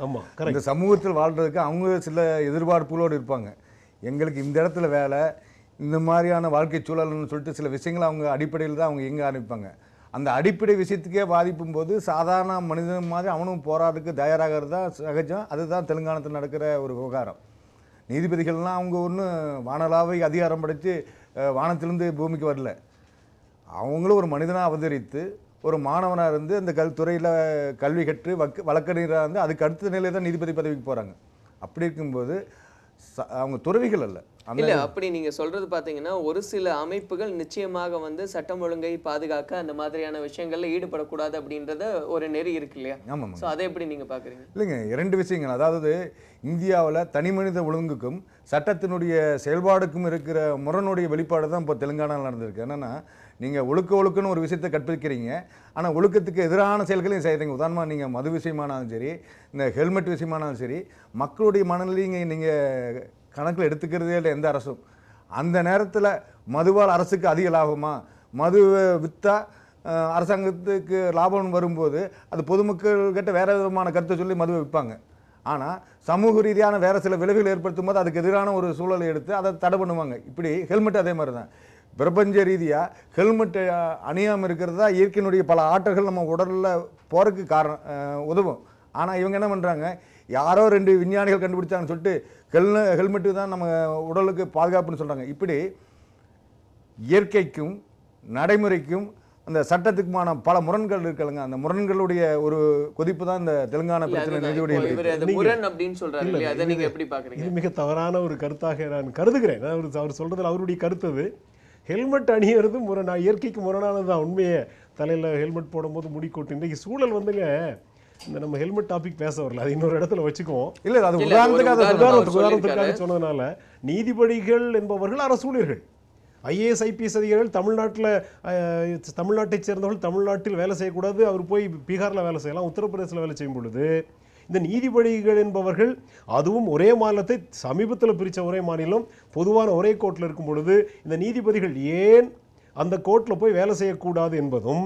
ஆமாம்,
இந்த
கரெக்ட்.
சமூகத்தில் வாழ்றதுக்கு அவங்க சில எதிர்பார்ப்புகளோடு இருப்பாங்க. எங்களுக்கு இந்த இடத்துல வேலை, இந்த மாதிரியான வாழ்க்கை சூழல்னு சொல்லிட்டு சில விஷயங்களை அவங்க அடிப்படையில் தான் அவங்க எங்கே ஆரம்பிப்பாங்க. அந்த அடிப்படை விஷயத்துக்கே பாதிப்பும் போது சாதாரண மனிதன் மாதிரி அவனும் போராடுறதுக்கு தயாராகிறது தான் சகஜம். அதுதான் தெலுங்கானத்தில் நடக்கிற ஒரு விவகாரம். நீதிபதிகள்லாம் அவங்க ஒன்றும் வானலாவை அதிகாரம் படைத்து வானத்திலிருந்து பூமிக்கு வரல. அவங்களும் ஒரு மனிதனாக அவதரித்து ஒரு மாணவனாக இருந்து அந்த துறையில் கல்வி கற்று வழக்கறிஞராக இருந்து அதுக்கு அடுத்த நிலையில் தான் நீதிபதி பதவிக்கு போகிறாங்க. அப்படி இருக்கும்போது அவங்க துறவிகள் அல்ல.
இல்ல, அப்படி நீங்க சொல்றது பாத்தீங்கன்னா ஒரு சில அமைப்புகள் நிச்சயமாக வந்து சட்டம் ஒழுங்கை பாதுகாக்க அந்த மாதிரியான விஷயங்கள்ல ஈடுபடக்கூடாது அப்படின்றத ஒரு நெறி இருக்கு இல்லையா?
ஆமாம்.
ஸோ அதை எப்படி நீங்க பாக்குறீங்க?
இல்லைங்க, 2 விஷயங்கள். அதாவது இந்தியாவில் தனி மனித ஒழுங்குக்கும் சட்டத்தினுடைய செயல்பாடுக்கும் இருக்கிற முரணுடைய வெளிப்பாடு தான் இப்போ தெலுங்கானாவில் நடந்திருக்கு. என்னென்னா, நீங்கள் ஒழுக்கன்னு ஒரு விஷயத்தை கற்பிக்கிறீங்க, ஆனால் ஒழுக்கத்துக்கு எதிரான செயல்களையும் செய்கிறீங்க. உதாரணமாக நீங்கள் மது விஷயமானாலும் சரி, இந்த ஹெல்மெட் விஷயமானாலும் சரி, மக்களுடைய மனநிலையை நீங்கள் கணக்கில் எடுத்துக்கிறதே இல்லை எந்த அரசும். அந்த நேரத்தில் மதுவால் அரசுக்கு அதிக லாபமா, மது விற்றா அரசாங்கத்துக்கு லாபம் வரும்போது அது பொதுமக்கள்கிட்ட வேறு விதமான கருத்தை சொல்லி மதுவை விற்பாங்க. ஆனால் சமூக ரீதியான வேறு சில விளைவுகள் ஏற்படுத்தும் போது அதுக்கு எதிரான ஒரு சூழலை எடுத்து அதை தடை பண்ணுவாங்க. இப்படி ஹெல்மெட் அதே மாதிரி தான். பிரபஞ்ச ரீதியாக ஹெல்மெட் அணியாமல் இருக்கிறது தான் இயற்கையினுடைய பல ஆற்றல்கள் நம்ம உடலில் போகிறதுக்கு காரணம் உதவும். ஆனால் இவங்க என்ன பண்ணுறாங்க, யாரோ 2 விஞ்ஞானிகள் கண்டுபிடிச்சாங்கன்னு சொல்லிட்டு ஹெல்மெட்டு தான் நம்ம உடலுக்கு பாதுகாப்புன்னு சொல்கிறாங்க. இப்படி இயற்கைக்கும் நடைமுறைக்கும் அந்த சட்டத்துக்குமான பல முரண்கள் இருக்கலங்க. அந்த முரண்களுடைய ஒரு கொதிப்பு தான் இந்த தெலுங்கானா பிரச்சனை.
இது மிக தவறான ஒரு கருத்தாக நான் கருதுகிறேன். அவர் சொல்றதுல அவருடைய கருத்து ஹெல்மெட் அணியறது முரணா, இயற்கைக்கு முரணானது தான். உண்மையே தலையில் ஹெல்மெட் போடும்போது முடி கொட்டு. இன்றைக்கு சூழல் வந்துங்க, இந்த நம்ம ஹெல்மெட் டாபிக் பேச வரல, அது இன்னொரு இடத்துல வச்சுக்குவோம்.
இல்லை, அது உதாரணத்துக்காக
சொன்னதுனால நீதிபதிகள் என்பவர்கள் அரசூழியர்கள். IAS IPS அதிகாரிகள் தமிழ்நாட்டைச் சேர்ந்தவர்கள் தமிழ்நாட்டில் வேலை செய்யக்கூடாது, அவர் போய் பீகாரில் வேலை செய்யலாம், உத்தரப்பிரதேசத்தில் வேலை செய்யும் பொழுது இந்த நீதிபதிகள் என்பவர்கள் அதுவும் ஒரே மாநிலத்தை சமீபத்தில் பிரித்த ஒரே மாநிலம் பொதுவான ஒரே கோர்ட்டில் இருக்கும் பொழுது இந்த நீதிபதிகள் ஏன் அந்த கோர்ட்டில் போய் வேலை செய்யக்கூடாது என்பதும்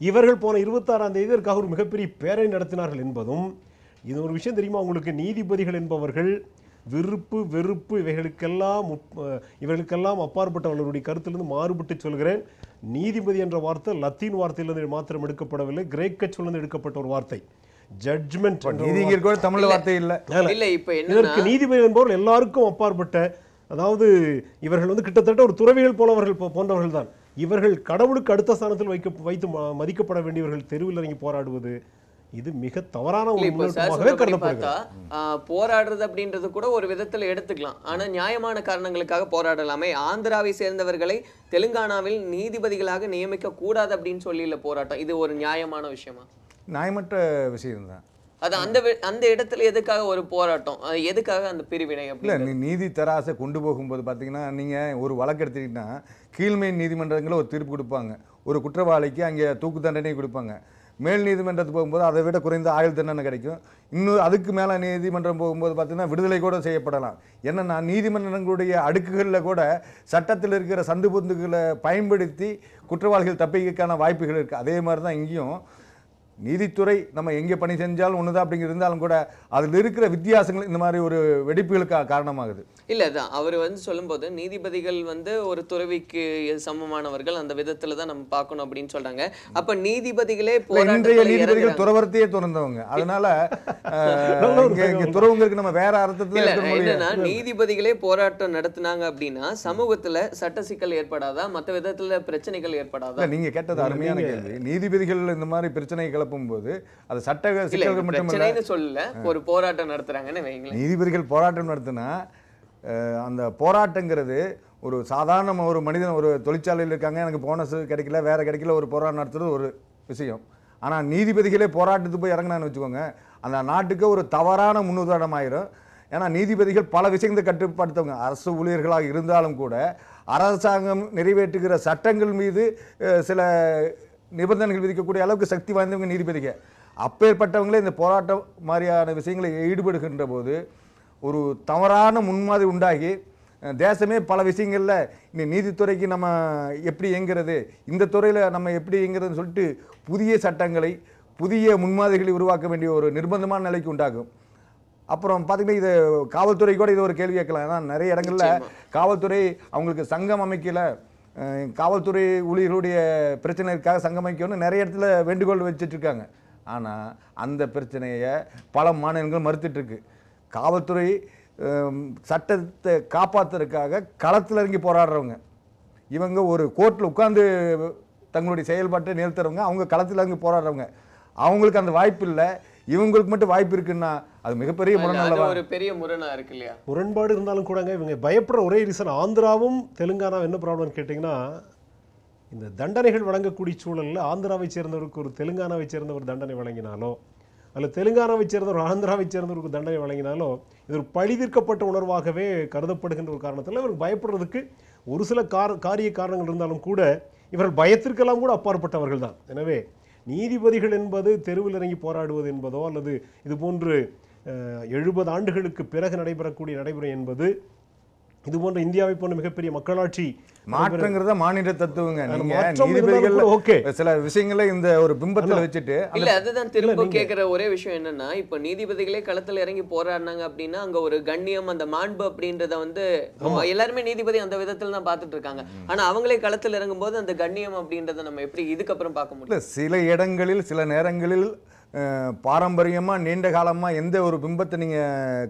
இவர்கள் போன 26ஆம் தேதி இதற்காக ஒரு மிகப்பெரிய பேரணி நடத்தினார்கள் என்பதும், இது ஒரு விஷயம் தெரியுமா உங்களுக்கு, நீதிபதிகள் என்பவர்கள் விருப்பு வெறுப்பு இவர்களுக்கெல்லாம் அப்பாற்பட்டவர்களுடைய கருத்திலிருந்து மாறுபட்டு சொல்கிறேன். நீதிபதி என்ற வார்த்தை லத்தீன் வார்த்தையிலிருந்து மாத்திரம் எடுக்கப்படவில்லை, கிரேக்க சொல்லிருந்து எடுக்கப்பட்ட ஒரு வார்த்தை. ஜட்ஜ்மெண்ட்
தமிழ் வார்த்தை இல்ல.
இதற்கு நீதிபதி என்பவர்கள் எல்லாருக்கும் அப்பாற்பட்ட, அதாவது இவர்கள் கிட்டத்தட்ட ஒரு துறவிகள் போன்றவர்கள் தான். இவர்கள் கடவுளுக்கு அடுத்த ஸ்தானத்தில் வைத்து மதிக்கப்பட வேண்டியவர்கள் தெருவில் இறங்கி போராடுவது இது மிக தவறான ஒரு முன்னெடுப்பாகவே கருதப்படுகிறது.
போராடுறது அப்படின்றது கூட ஒரு விதத்துல எடுத்துக்கலாம், ஆனா நியாயமான காரணங்களுக்காக போராடலாமே. ஆந்திராவை சேர்ந்தவர்களை தெலுங்கானாவில் நீதிபதிகளாக நியமிக்க கூடாது அப்படின்னு சொல்லி இல்ல போராட்டம், இது ஒரு நியாயமான விஷயமா?
நியாயமற்ற விஷயம் தான்
அது. அந்த இடத்துல எதுக்காக ஒரு போராட்டம், எதுக்காக அந்த பிரிவினை?
இல்லை, நீதி தராசை கொண்டு போகும்போது பார்த்தீங்கன்னா, நீங்கள் ஒரு வழக்கு எடுத்துக்கிட்டீங்கன்னா கீழ்மை நீதிமன்றங்களில் ஒரு தீர்ப்பு கொடுப்பாங்க, ஒரு குற்றவாளிக்கு அங்கே தூக்கு தண்டனை கொடுப்பாங்க. மேல் நீதிமன்றத்துக்கு போகும்போது அதை விட குறைந்த ஆயுள் தண்டனை கிடைக்கும். இன்னும் அதுக்கு மேலே நீதிமன்றம் போகும்போது பார்த்தீங்கன்னா விடுதலை கூட செய்யப்படலாம். என்னென்னா நீதிமன்றங்களுடைய அடுக்குகளில் கூட சட்டத்தில் இருக்கிற சந்து பொந்துகளை பயன்படுத்தி குற்றவாளிகள் தப்பிக்கான வாய்ப்புகள் இருக்குது. அதே மாதிரி தான் இங்கேயும் நீதித்துறை நம்ம எங்கே பணி செஞ்சாலும் ஒண்ணுதான் அப்படிங்கிறது இருந்தாலும் கூட அதில் இருக்கிற வித்தியாசங்கள் இந்த மாதிரி ஒரு வெடிப்புகளுக்கு காரணமாகுது.
இல்லை, தான் அவர் சொல்லும்போது நீதிபதிகள் ஒரு துறவிக்கு சமமானவர்கள், அந்த விதத்துல தான் நம்ம பார்க்கணும் அப்படின்னு சொல்றாங்க. அப்ப நீதிபதிகளே
இன்றைய நீதிபதிகள் துறவரத்தையே துறந்தவங்க, அதனால துறவுங்களுக்கு நம்ம வேற அர்த்தத்துல
என்னன்னா நீதிபதிகளே போராட்டம் நடத்தினாங்க அப்படின்னா சமூகத்துல சட்ட சிக்கல் ஏற்படாதா, மற்ற விதத்துல பிரச்சனைகள் ஏற்படாதா?
நீங்க கேட்டது அருமையான கேள்வி. நீதிபதிகள் இந்த மாதிரி பிரச்சனைகளை போது அது சட்ட சிக்கல்கள் மட்டுமல்ல,
சொல்லல ஒரு போராட்டம் நடத்துறாங்கன்னு வைங்களேன்.
நீதிபதிகள் போராட்டம் நடத்தினா அந்த போராட்டங்கிறது ஒரு சாதாரண ஒரு மனிதன் ஒரு தொழிற்சாலையில் இருக்காங்க, எனக்கு போனஸ் கிடைக்கல வேற கிடைக்கல, ஒரு போராட்டம் நடத்துறது ஒரு விஷயம். ஆனால் நீதிபதிகளே போராட்டத்துக்கு போய் இறங்கினான்னு வச்சுக்கோங்க, அந்த நாட்டுக்கு ஒரு தவறான முன்னுதாரணம் ஆயிரும். ஏன்னா நீதிபதிகள் பல விஷயங்களை கட்டுப்படுத்தவங்க, அரசு ஊழியர்களாக இருந்தாலும் கூட அரசாங்கம் நிறைவேற்றுகிற சட்டங்கள் மீது சில நிபந்தனைகள் விதிக்கக்கூடிய அளவுக்கு சக்தி வாய்ந்தவங்க நீதிபதிகள். அப்பேற்பட்டவங்களே இந்த போராட்டம் மாதிரியான விஷயங்களை ஈடுபடுகின்ற போது ஒரு தவறான முன்மாதிரி உண்டாகி தேசமே பல விஷயங்களில் இந்த நீதித்துறைக்கு நம்ம எப்படி இயங்கிறது, இந்த துறையில் நம்ம எப்படி இயங்கிறதுன்னு சொல்லிட்டு புதிய சட்டங்களை புதிய முன்மாதிரிகளை உருவாக்க வேண்டிய ஒரு நிர்பந்தமான நிலைக்கு உண்டாகும். அப்புறம் பார்த்தீங்கன்னா இது காவல்துறை கூட இது ஒரு கேள்வி கேட்கலாம். ஏன்னா நிறைய இடங்களில் காவல்துறை அவங்களுக்கு சங்கம் அமைக்கல, காவல்துறை ஊழியர்களுடைய பிரச்சனைக்காக சங்கமைக்கணும்னு நிறைய இடத்துல வேண்டுகோள் வச்சுட்டு இருக்காங்க. ஆனால் அந்த பிரச்சனையை பல மாநிலங்கள் மறுத்துட்ருக்கு. காவல்துறை சட்டத்தை காப்பாற்றுறதுக்காக களத்தில் இறங்கி போராடுறவங்க, இவங்க ஒரு கோர்ட்டில் உட்கார்ந்து தங்களுடைய செயல்பாட்டை நிறுத்துறவங்க, அவங்க களத்தில் இறங்கி போராடுறவங்க. அவங்களுக்கு அந்த வாய்ப்பு இல்லை, இவங்களுக்கு மட்டும் வாய்ப்பு இருக்குன்னா அது மிகப்பெரிய
ஒரு பெரிய முரணா இருக்கு இல்லையா?
முரண்பாடு இருந்தாலும் கூடங்க இவங்க பயப்படுற ஒரே ரீசன், ஆந்திராவும் தெலுங்கானாவும் என்ன ப்ராப்ளம்னு கேட்டிங்கன்னா, இந்த தண்டனைகள் வழங்கக்கூடிய சூழலில் ஆந்திராவை சேர்ந்தவருக்கு ஒரு தெலுங்கானாவை சேர்ந்த ஒரு தண்டனை வழங்கினாலோ அல்ல தெலுங்கானாவை சேர்ந்தவர் ஆந்திராவை சேர்ந்தவருக்கு தண்டனை வழங்கினாலோ இது ஒரு பழிதீர்க்கப்பட்ட உணர்வாகவே கருதப்படுகின்ற ஒரு காரணத்தில் இவருக்கு பயப்படுறதுக்கு ஒரு சில காரிய காரணங்கள் இருந்தாலும் கூட இவர்கள் பயத்திற்கெல்லாம் கூட அப்பாற்பட்டவர்கள் தான். எனவே நீதிபதிகள் என்பது தெருவில் இறங்கி போராடுவது என்பதோ அல்லது இது போன்று 70 ஆண்டுகளுக்கு பிறகு நடைபெறக்கூடிய நடைமுறை என்பது இது போன்ற இந்தியாவை போன்ற மிகப்பெரிய மக்களாட்சி
மாற்றங்கிறத மாநில தத்துவங்க. நீங்க நீதிபதிகள் சில விஷயங்களை இந்த ஒரு பிம்பத்துல வச்சுட்டு
இல்ல, அதுதான் திரும்ப கேட்கிற ஒரே விஷயம் என்னன்னா, இப்ப நீதிபதிகளே களத்துல இறங்கி போராடினாங்க அப்படின்னா அங்க ஒரு கண்ணியம், அந்த மாண்பு அப்படின்றத எல்லாருமே நீதிபதி அந்த விதத்துல தான் பாத்துட்டு இருக்காங்க. ஆனா அவங்களே களத்துல இறங்கும் போது அந்த கண்ணியம் அப்படின்றத நம்ம எப்படி இதுக்கப்புறம் பார்க்க முடியும்?
சில இடங்களில் சில நேரங்களில் பாரம்பரியமா நீண்ட காலமா எந்த ஒரு பிம்பத்தை நீங்க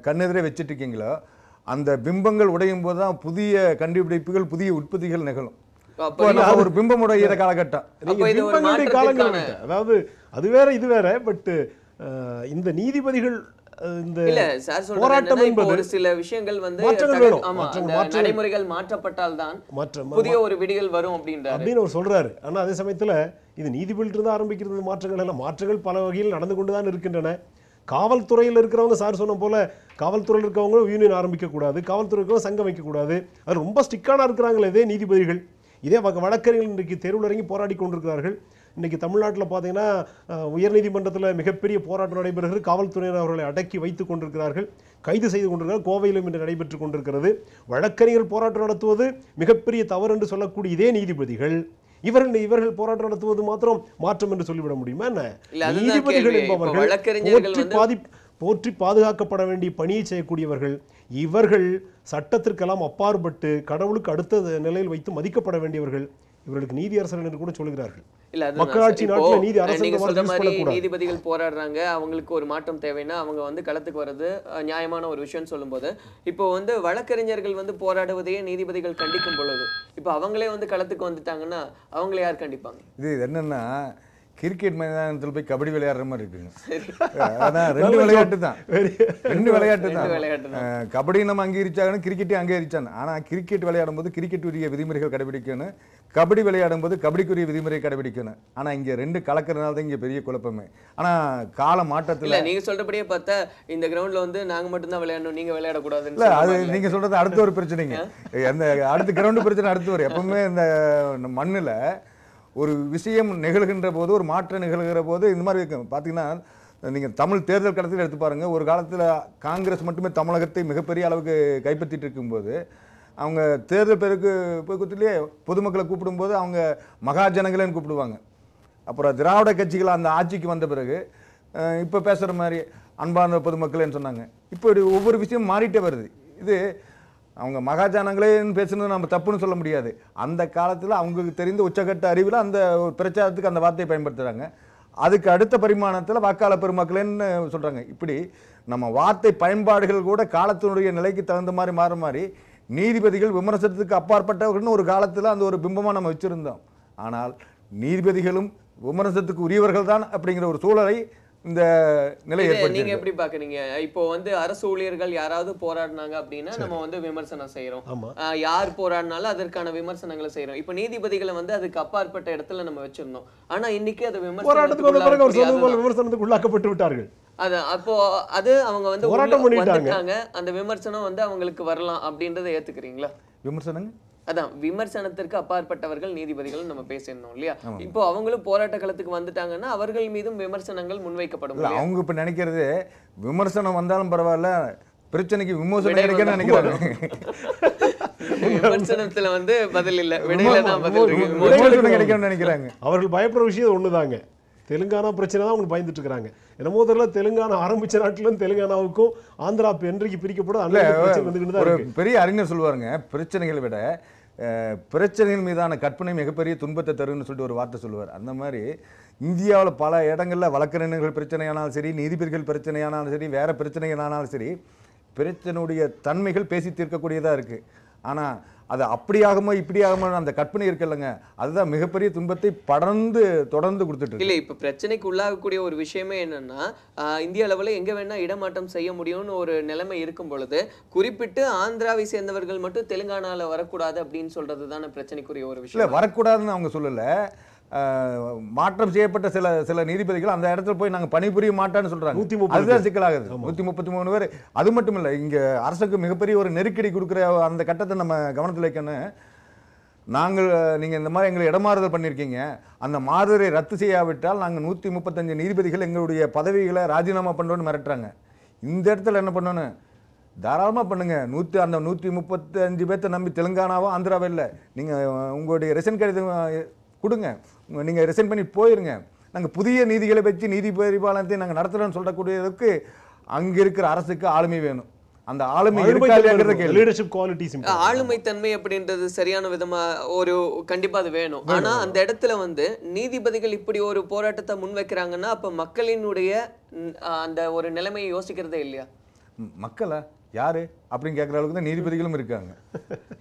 கண்ணெதிரே வச்சுட்டு இருக்கீங்களோ அந்த பிம்பங்கள் உடையும் போதுதான் புதிய கண்டுபிடிப்புகள் புதிய உற்பத்திகள் நிகழும். ஒரு பிம்பம் உடைகிற காலகட்டம்,
அதாவது அது வேற இது வேற. பட் இந்த நீதிபதிகள் போராட்டம் என்பது
ஒரு சில விஷயங்கள் நடைமுறைகள் மாற்றப்பட்டால் தான் புதிய ஒரு விடிகள் வரும் அப்படின்னு
அவர் சொல்றாரு. ஆனா அதே சமயத்துல இது நீதிபதியிலிருந்து இருந்து ஆரம்பிக்கிறது மாற்றங்கள் எல்லாம் மாற்றங்கள் பல வகையில் நடந்து கொண்டுதான் இருக்கின்றன. காவல்துறையில் இருக்கிறவங்க சார் சொன்ன போல காவல்துறையில் இருக்கவங்களும் யூனியன் ஆரம்பிக்கக்கூடாது, காவல்துறை இருக்கவங்க சங்கம் வைக்கக்கூடாது. அது ரொம்ப ஸ்ட்ரிக்டான இருக்கிறாங்களே இதே நீதிபதிகள். இதே வழக்கறிஞர்கள் இன்றைக்கு தெருவில் இறங்கி போராடி கொண்டிருக்கிறார்கள். இன்றைக்கி தமிழ்நாட்டில் பார்த்தீங்கன்னா உயர்நீதிமன்றத்தில் மிகப்பெரிய போராட்டம் நடைபெறுகிறது. காவல்துறையினர் அவர்களை அடக்கி வைத்து கொண்டிருக்கிறார்கள், கைது செய்து கொண்டிருக்கிறார்கள். கோவையிலும் இன்று நடைபெற்று கொண்டிருக்கிறது. வழக்கறிஞர்கள் போராட்டம் நடத்துவது மிகப்பெரிய தவறு என்று சொல்லக்கூடிய இதே நீதிபதிகள் இவர்கள் போராட்டம் நடத்துவது மாத்திரம் மாற்றம் என்று சொல்லிவிட முடியுமா என்ன?
இல்ல, அதுதான்
நீதிபதிகள்
கேள்வி. இப்போ
என்பவர்கள்
வழக்கறிஞர்கள்
போற்றி பாதுகாக்கப்பட வேண்டிய பணியை செய்யக்கூடியவர்கள். இவர்கள் சட்டத்திற்கெல்லாம் அப்பாற்பட்டு கடவுளுக்கு அடுத்த நிலையில் வைத்து மதிக்கப்பட வேண்டியவர்கள். இவர்களுக்கு நீதி அரசர்கள் என்று கூட சொல்கிறார்கள்.
இல்ல, அதுதான்
மக்களாட்சி
இப்போ
நாட்டில் நீதி அரசு
நீங்க சொல்ற மாதிரி
பண்ணக்கூடாது.
நீதிபதிகள் போராடுறாங்க, அவங்களுக்கு ஒரு மாற்றம் தேவைன்னா அவங்க வந்து களத்துக்கு வர்றது நியாயமான ஒரு விஷயம் சொல்லும்போது, இப்போ வந்து வழக்கறிஞர்கள் வந்து போராடுவதையே நீதிபதிகள் கண்டிக்கும் பொழுது, இப்போ அவங்களே வந்து களத்துக்கு வந்துட்டாங்கன்னா அவங்கள யார் கண்டிப்பாங்க?
இது என்னன்னா கிரிக்கெட் மைதானத்தில் போய் கபடி விளையாடுற மாதிரி இருக்குங்க. அதான் ரெண்டு விளையாட்டு தான், ரெண்டு விளையாட்டு தான். கபடி நம்ம அங்கீகரிச்சாங்கன்னு கிரிக்கெட்டையும் அங்கீகரிச்சாங்க. ஆனால் கிரிக்கெட் விளையாடும் போது கிரிக்கெட்டுரிய விதிமுறைகள் கடைபிடிக்கணும், கபடி விளையாடும் போது கபடிக்குரிய விதிமுறை கடைபிடிக்கணும். ஆனால் இங்கே ரெண்டு கலக்கிறதுனால தான் இங்கே பெரிய குழப்பமே. ஆனால் கால மாற்றத்தில்
நீங்க சொல்றபடியே பார்த்தா இந்த கிரவுண்ட்ல வந்து நாங்க மட்டும் தான் விளையாடணும், நீங்க விளையாடக்கூடாதுன்னு
இல்லை, அது நீங்க சொல்றது அடுத்த ஒரு பிரச்சனைங்க. அந்த அடுத்த கிரவுண்டு பிரச்சனை அடுத்து வரும். எப்பவுமே இந்த மண்ணில் ஒரு விஷயம் நிகழ்கின்ற போது, ஒரு மாற்றம் நிகழ்கிற போது இந்த மாதிரி இருக்கும். பார்த்தீங்கன்னா நீங்கள் தமிழ் தேர்தல் கடத்தில் எடுத்து பாருங்க. ஒரு காலத்தில் காங்கிரஸ் மட்டுமே தமிழகத்தை மிகப்பெரிய அளவுக்கு கைப்பற்றிட்டு இருக்கும்போது அவங்க தேர்தல் பெருக்கத்திலேயே பொதுமக்களை கூப்பிடும்போது அவங்க மகாஜனங்களேன்னு கூப்பிடுவாங்க. அப்புறம் திராவிட கட்சிகள் அந்த ஆட்சிக்கு வந்த பிறகு இப்போ பேசுகிற மாதிரி அன்பான பொதுமக்களேன்னு சொன்னாங்க. இப்போ ஒவ்வொரு விஷயம் மாறிட்டே வருது. இது அவங்க மகாஜனங்களேன்னு பேசுனது நம்ம தப்புன்னு சொல்ல முடியாது. அந்த காலத்தில் அவங்களுக்கு தெரிந்த உச்சகட்ட அறிவில் அந்த பிரச்சாரத்துக்கு அந்த வார்த்தையை பயன்படுத்துகிறாங்க. அதுக்கு அடுத்த பரிமாணத்தில் வாக்காளர் பெருமக்களேன்னு சொல்கிறாங்க. இப்படி நம்ம வார்த்தை பயன்பாடுகள் கூட காலத்தினுடைய நிலைக்கு தகுந்த மாதிரி மாற மாதிரி நீதிபதிகள் விமர்சனத்துக்கு அப்பாற்பட்டவர்கள்னு ஒரு காலத்தில் அந்த ஒரு பிம்பமாக நம்ம வச்சுருந்தோம். ஆனால் நீதிபதிகளும் விமர்சனத்துக்கு உரியவர்கள் தான் அப்படிங்கிற ஒரு சூழலை இந்த நிலை ஏற்படுத்தி.
நீங்க எப்படி பாக்குறீங்க? இப்போ வந்து அரசு ஊழியர்கள் யாராவது போராடினாங்க அப்படின்னா நம்ம வந்து விமர்சனம் செய்யறோம், யார் போராடினாலும் அதற்கான விமர்சனங்களை செய்யறோம். இப்போ நீதிபதிகளை வந்து அதுக்கு அப்பாற்பட்ட இடத்துல நம்ம வச்சிருந்தோம். ஆனா இன்னைக்கு அது
விமர்சனத்துக்கு உள்ளாக்கப்பட்டு விட்டார்கள்.
அதான் அப்போ அது அவங்க வந்து வந்துட்டாங்க, அந்த விமர்சனம் வந்து அவங்களுக்கு வரலாம் அப்படின்றத ஏத்துக்கிறீங்களா?
விமர்சனங்க
அதான் விமர்சனத்திற்கு அப்பாற்பட்டவர்கள் நீதிபதிகள் நம்ம பேசணும் இல்லையா? இப்போ அவங்களும் போராட்ட களத்துக்கு வந்துட்டாங்கன்னா அவர்கள் மீதும் விமர்சனங்கள் முன்வைக்கப்படும்.
அவங்க இப்ப நினைக்கிறது விமர்சனம் வந்தாலும் பரவாயில்ல, பிரச்சனைக்கு விமோசனம் இருக்குன்னு நினைக்கிறாங்க.
விமர்சனத்துல வந்து பதில் இல்ல, விடையில தான் பதில் இருக்கு,
கிடைக்கும்னு நினைக்கிறாங்க.
அவர்கள் பயப்படுற விஷயம் ஒண்ணுதாங்க, தெலுங்கானா பிரச்சனை தான் அவங்க பயந்துட்டு இருக்காங்க. என்னமோ தெரியல, தெலுங்கானா ஆரம்பிச்ச நாட்டிலும் தெலுங்கானாவுக்கும் ஆந்திரா என்றைக்கு பிரிக்கப்படும்
ஒரு பெரிய அறிஞர் சொல்லுவாருங்க, பிரச்சனைகளை விட பிரச்சனைகள் மீதான கற்பனை மிகப்பெரிய துன்பத்தை தருன்னு சொல்லிட்டு ஒரு வார்த்தை சொல்லுவார். அந்த மாதிரி இந்தியாவில் பல இடங்களில் வழக்கறிஞர்கள் பிரச்சனையானாலும் சரி, நீதிபதிகள் பிரச்சனையானாலும் சரி, வேற பிரச்சனைகளானாலும் சரி, பிரச்சனையுடைய தன்மைகள் பேசி தீர்க்கக்கூடியதாக இருக்குது. ஆனால் அது அப்படியாகுமோ இப்படியாகுமோ அந்த கற்பனை இருக்குல்லங்க, அதுதான் மிகப்பெரிய துன்பத்தை தொடர்ந்து கொடுத்துட்டு
இல்லை. இப்போ பிரச்சனைக்கு உள்ளாகக்கூடிய ஒரு விஷயமே என்னன்னா, இந்திய அளவில் எங்கே வேணா இடமாற்றம் செய்ய முடியும்னு ஒரு நிலைமை இருக்கும் பொழுது குறிப்பிட்டு ஆந்திராவை சேர்ந்தவர்கள் மட்டும் தெலுங்கானாவில் வரக்கூடாது அப்படின்னு சொல்றது தானே பிரச்சனைக்குரிய ஒரு விஷயம்.
இல்லை, வரக்கூடாதுன்னு அவங்க சொல்லலை. மாற்றம் செய்யப்பட்ட சில நீதிபதிகள் அந்த இடத்துல போய் நாங்கள் பணிபுரிய மாட்டான்னு சொல்றாங்க. அதுதான் சிக்கலாகுது. 133 பேர். அது மட்டும் இல்லை, இங்க அரசுக்கு மிகப்பெரிய ஒரு நெருக்கடி கொடுக்குற அந்த கட்டத்தை நம்ம கவனத்தில் வைக்கணும். நீங்க இந்த மாதிரி எங்களை இடமாறுதல் பண்ணியிருக்கீங்க, அந்த மாறுதலை ரத்து செய்யாவிட்டால் நாங்கள் 135 நீதிபதிகள் எங்களுடைய பதவிகளை ராஜினாமா பண்ணுறோன்னு மிரட்டுறாங்க. இந்த இடத்துல என்ன பண்ணணும்? தாராளமாக பண்ணுங்க. அந்த 135 பேர்த்த நம்பி தெலுங்கானாவோ ஆந்திராவோ இல்லை, நீங்கள் உங்களுடைய ரெசன் கடிதம் கொடுங்க, நீங்கள் ரிசைன் பண்ணி போயிருங்க, நாங்கள் புதிய நீதிகளை வச்சு நீதி பரிபாலனத்தை நாங்கள் நடத்துகிறோன்னு சொல்லக்கூடியதுக்கு அங்கே இருக்கிற அரசுக்கு ஆளுமை வேணும். அந்த ஆளுமை
ஆளுமை தன்மை அப்படின்றது சரியான விதமா ஒரு கண்டிப்பா அது வேணும். ஆனா அந்த இடத்துல வந்து நீதிபதிகள் இப்படி ஒரு போராட்டத்தை முன்வைக்கிறாங்கன்னா அப்ப மக்களினுடைய அந்த ஒரு நிலைமையை யோசிக்கிறதே இல்லையா?
மக்களா யாரு அப்படின்னு கேட்குற அளவுக்கு தான் நீதிபதிகளும் இருக்காங்க.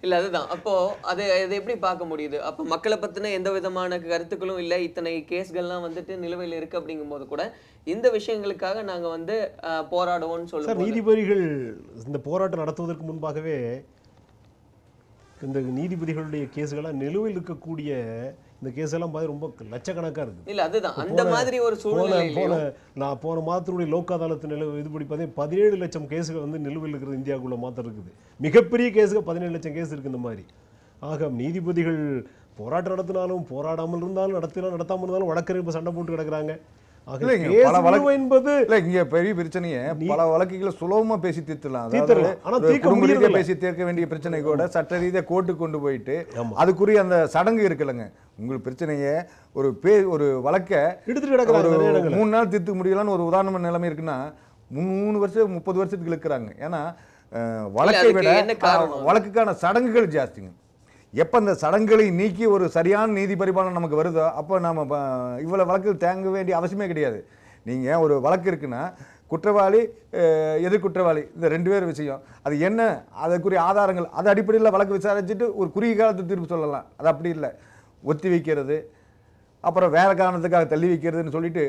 இல்லை, அதுதான். அப்போ அதை எப்படி பார்க்க முடியுது? அப்போ மக்களை பற்றின எந்த விதமான கருத்துக்களும் இல்லை, இத்தனை கேஸ்கள்லாம் வந்துட்டு நிலுவையில் இருக்குது அப்படிங்கும்போது கூட இந்த விஷயங்களுக்காக நாங்கள் வந்து போராடுவோம்னு சொல்லுவோம்.
நீதிபதிகள் இந்த போராட்டம் நடத்துவதற்கு முன்பாகவே இந்த நீதிபதிகளுடைய கேஸுகள்லாம் நிலுவையில் இருக்கக்கூடிய இந்த கேஸ் எல்லாம் பார்த்து ரொம்ப லட்சக்கணக்காக இருக்குது.
இல்லை, அதுதான் அந்த மாதிரி ஒரு சூழ்நிலை.
போன மாதத்தினுடைய லோக் அதாலத்து இதுபடி பார்த்தீங்கன்னா 17 லட்சம் கேஸுகள் வந்து நிலுவையில் இருக்கிறது இந்தியாவுக்குள்ள மாத்திரம் இருக்குது. மிகப்பெரிய கேஸுக்கு 17 லட்சம் கேஸ் இருக்குது இந்த மாதிரி. ஆக நீதிபதிகள் போராட்டம் நடத்தினாலும் போராடாமல் இருந்தாலும் நடத்தாமல் இருந்தாலும் வழக்கறிஞர் சண்டை போட்டு கிடக்குறாங்க.
இல்லைங்க,
கேஸ்
பல வழக்கு
விடுவது என்பது
இல்ல இங்க பெரிய பிரச்சனையை பல வழக்குகளை சுலபமா பேசி தீர்த்துலாம்.
தீர்த்துடலாம். ஆனா
அதாவது
தீர்க்க
குடும்ப ரீதியா
முடியறதில்ல.
பேசி தீர்க்க வேண்டிய பிரச்சனை கூட சட்ட ரீதியா கோர்ட்டுக்கு கொண்டு போயிட்டு
ஆமா.
அதுக்குரிய அந்த சடங்கு இருக்குல்லங்க. உங்களுக்கு பிரச்சனையை ஒரு வழக்க
எடுத்துட்டு கிடக்குறாங்க
ஒரு
நிறைய இடங்கள்ல.
3 நாள் தீர்த்துக்க முடியலன்னு ஒரு உதாரண நிலைமை இருக்குன்னா 3 வருஷம் 30 வருஷத்துக்கு இழுக்கிறாங்க. ஏன்னா வழக்கை
அதுக்கு
விட
என்ன காரணம்?
வழக்குக்கான சடங்குகள் ஜாஸ்திங்க. எப்போ அந்த சடங்குகளை நீக்கி ஒரு சரியான நீதி பரிபாலனை நமக்கு வருதோ அப்போ நம்ம இவ்வளோ வழக்குகள் தேங்க வேண்டிய அவசியமே கிடையாது. நீங்கள் ஒரு வழக்கு இருக்குன்னா குற்றவாளி எதிர்குற்றவாளி இந்த 2 பேர் விஷயம் அது என்ன அதற்குரிய ஆதாரங்கள் அது அடிப்படையில் வழக்கு விசாரிச்சுட்டு ஒரு குறுகிய காலத்து தீர்ப்பு சொல்லலாம். அது அப்படி இல்லை, ஒத்தி வைக்கிறது அப்புறம் வேற காரணத்துக்காக தள்ளி வைக்கிறதுன்னு சொல்லிட்டு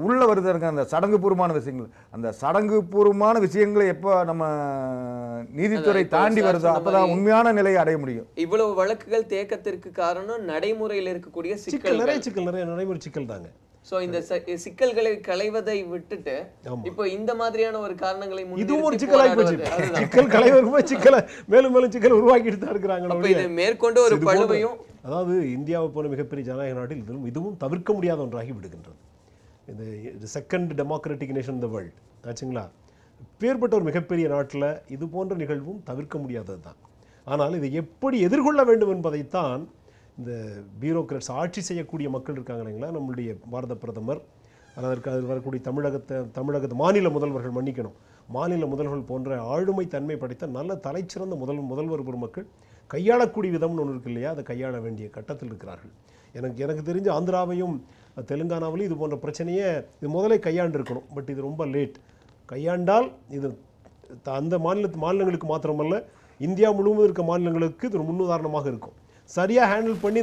உள்ள வருது அந்த சடங்கு பூர்வமான விஷயங்கள். அந்த சடங்கு பூர்வமான விஷயங்களை எப்போ நம்ம நீதித்துறை தாண்டி வருதோ அப்பதான் உண்மையான நிலையை அடைய முடியும்.
இவ்வளவு வழக்குகள் தேக்கத்திற்கு காரணம் நடைமுறையில் இருக்கக்கூடிய
சிக்கல் நிறைய நடைமுறை சிக்கல் தாங்க.
சோ இந்த சிக்கல்களை களைவதை விட்டுட்டு இப்போ இந்த மாதிரியான ஒரு காரணங்களை
இதுவும் ஒரு சிக்கலாகி போச்சு. சிக்கல் களைவதற்கு சிக்கலை மேலும் மேலும் சிக்கல் உருவாக்கிட்டு தான் இருக்கிறாங்க.
இது மேற்கொண்டு ஒரு பழுவையும்
அதாவது இந்தியாவை போல மிகப்பெரிய ஜனநாயக நாட்டில் இதுவும் தவிர்க்க முடியாத ஒன்றாகி விடுகின்றது. இந்த second democratic nation the world ஆச்சுங்களா. பேர்பட்ட ஒரு மிகப்பெரிய நாட்டில் இது போன்ற நிகழ்வும் தவிர்க்க முடியாதது தான். ஆனால் இதை எப்படி எதிர்கொள்ள வேண்டும் என்பதைத்தான் இந்த பியூரோக்ராட்ஸ் ஆட்சி செய்யக்கூடிய மக்கள் இருக்காங்க இல்லைங்களா, நம்மளுடைய பாரத பிரதமர், அதற்கு அதில் வரக்கூடிய தமிழகத்து மாநில முதல்வர்கள், மன்னிக்கணும், மாநில முதல்வர்கள் போன்ற ஆளுமை தன்மை படைத்த நல்ல தலைச்சிறந்த முதல்வர் பெருமக்கள் கையாளக்கூடிய விதம்னு ஒன்று இருக்கு இல்லையா, அதை கையாள வேண்டிய கட்டத்தில் இருக்கிறார்கள். எனக்கு தெரிஞ்ச ஆந்திராவையும் தெலுங்கானாவிலையும் இது போன்ற பிரச்சனையை இது முதலே கையாண்டு இருக்கணும். பட் இது ரொம்ப லேட். கையாண்டால் இது அந்த மாநிலங்களுக்கு மாத்திரமல்ல இந்தியா முழுவதும் இருக்க மாநிலங்களுக்கு இது ஒரு முன்னுதாரணமாக இருக்கும். சரியாக ஹேண்டில் பண்ணி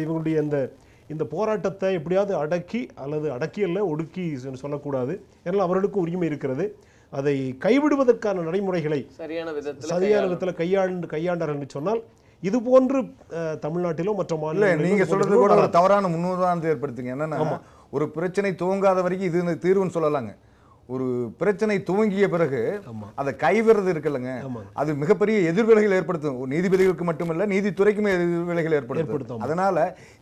இவங்களுடைய இந்த போராட்டத்தை எப்படியாவது அடக்கி அல்ல ஒடுக்கி சொல்லக்கூடாது. ஏன்னா அவர்களுக்கும் உரிமை இருக்கிறது. அதை கைவிடுவதற்கான நடைமுறைகளை சரியான விதத்தில் கையாண்டார்கள் என்று சொன்னால் இது போன்று தமிழ்நாட்டிலோ மற்ற மாநிலங்களிலும்
நீங்க சொல்றது கூட ஒரு தவறான முன்னுதாரணத்தை ஏற்படுத்துங்க. என்னன்னா ஒரு பிரச்சனை துவங்காத வரைக்கும் இது தீர்வுன்னு சொல்லலாங்க. ஒரு பிரச்சனை துவங்கிய பிறகு அதை கைவிடுறது இருக்குல்லங்க, அது மிகப்பெரிய எதிர்விளைகள் ஏற்படுத்தும். நீதிபதிகளுக்கு மட்டுமல்ல நீதித்துறைக்குமே எதிர்விளைகள் ஏற்படுத்தும். அதனால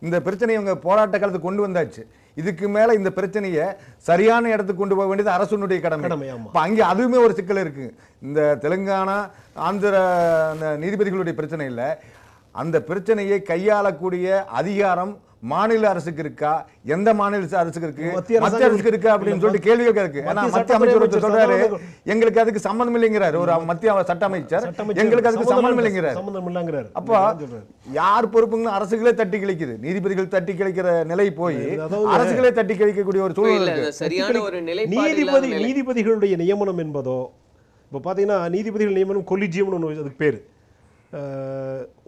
இந்த பிரச்சனையை இவங்க போராட்ட காலத்துக்கு கொண்டு வந்தாச்சு. இதுக்கு மேல இந்த பிரச்சனையை சரியான இடத்துக்கு கொண்டு போக வேண்டியது அரசுனுடைய கடமை. அங்கே அதுவுமே ஒரு சிக்கல் இருக்கு. இந்த தெலுங்கானா ஆந்திர நீதிபதிகளுடைய பிரச்சனை இல்லை, அந்த பிரச்சனையை கையாளக்கூடிய அதிகாரம் மாநில அரசுக்கு இருக்கா, எந்த மாநில அரசுக்கு இருக்கு, மத்திய அரசுக்கு இருக்கா அப்படின்னு சொல்லிட்டு கேள்விகள் இருக்கு. ஏன்னா மத்திய அமைச்சர் சொல்றாரு எங்களுக்கு அதுக்கு சம்பந்தம் இல்லைங்கிறாரு. ஒரு மத்திய சட்ட அமைச்சர் எங்களுக்கு அதுக்கு சம்பந்தம் இல்லைங்கிறாரு. அப்போ யார் பொறுப்புன்னு அரசுகளே தட்டி கிழிக்குது. நீதிபதிகள் தட்டி கிழிக்கிற நிலை போய் அரசுகளே தட்டி கிழிக்கக்கூடிய ஒரு சூழ்நிலை.
நீதிபதிகளுடைய நியமனம் என்பதோ இப்போ பார்த்தீங்கன்னா நீதிபதிகள் நியமனம் கொலிஜியம்னு ஒன்று அதுக்கு பேர்.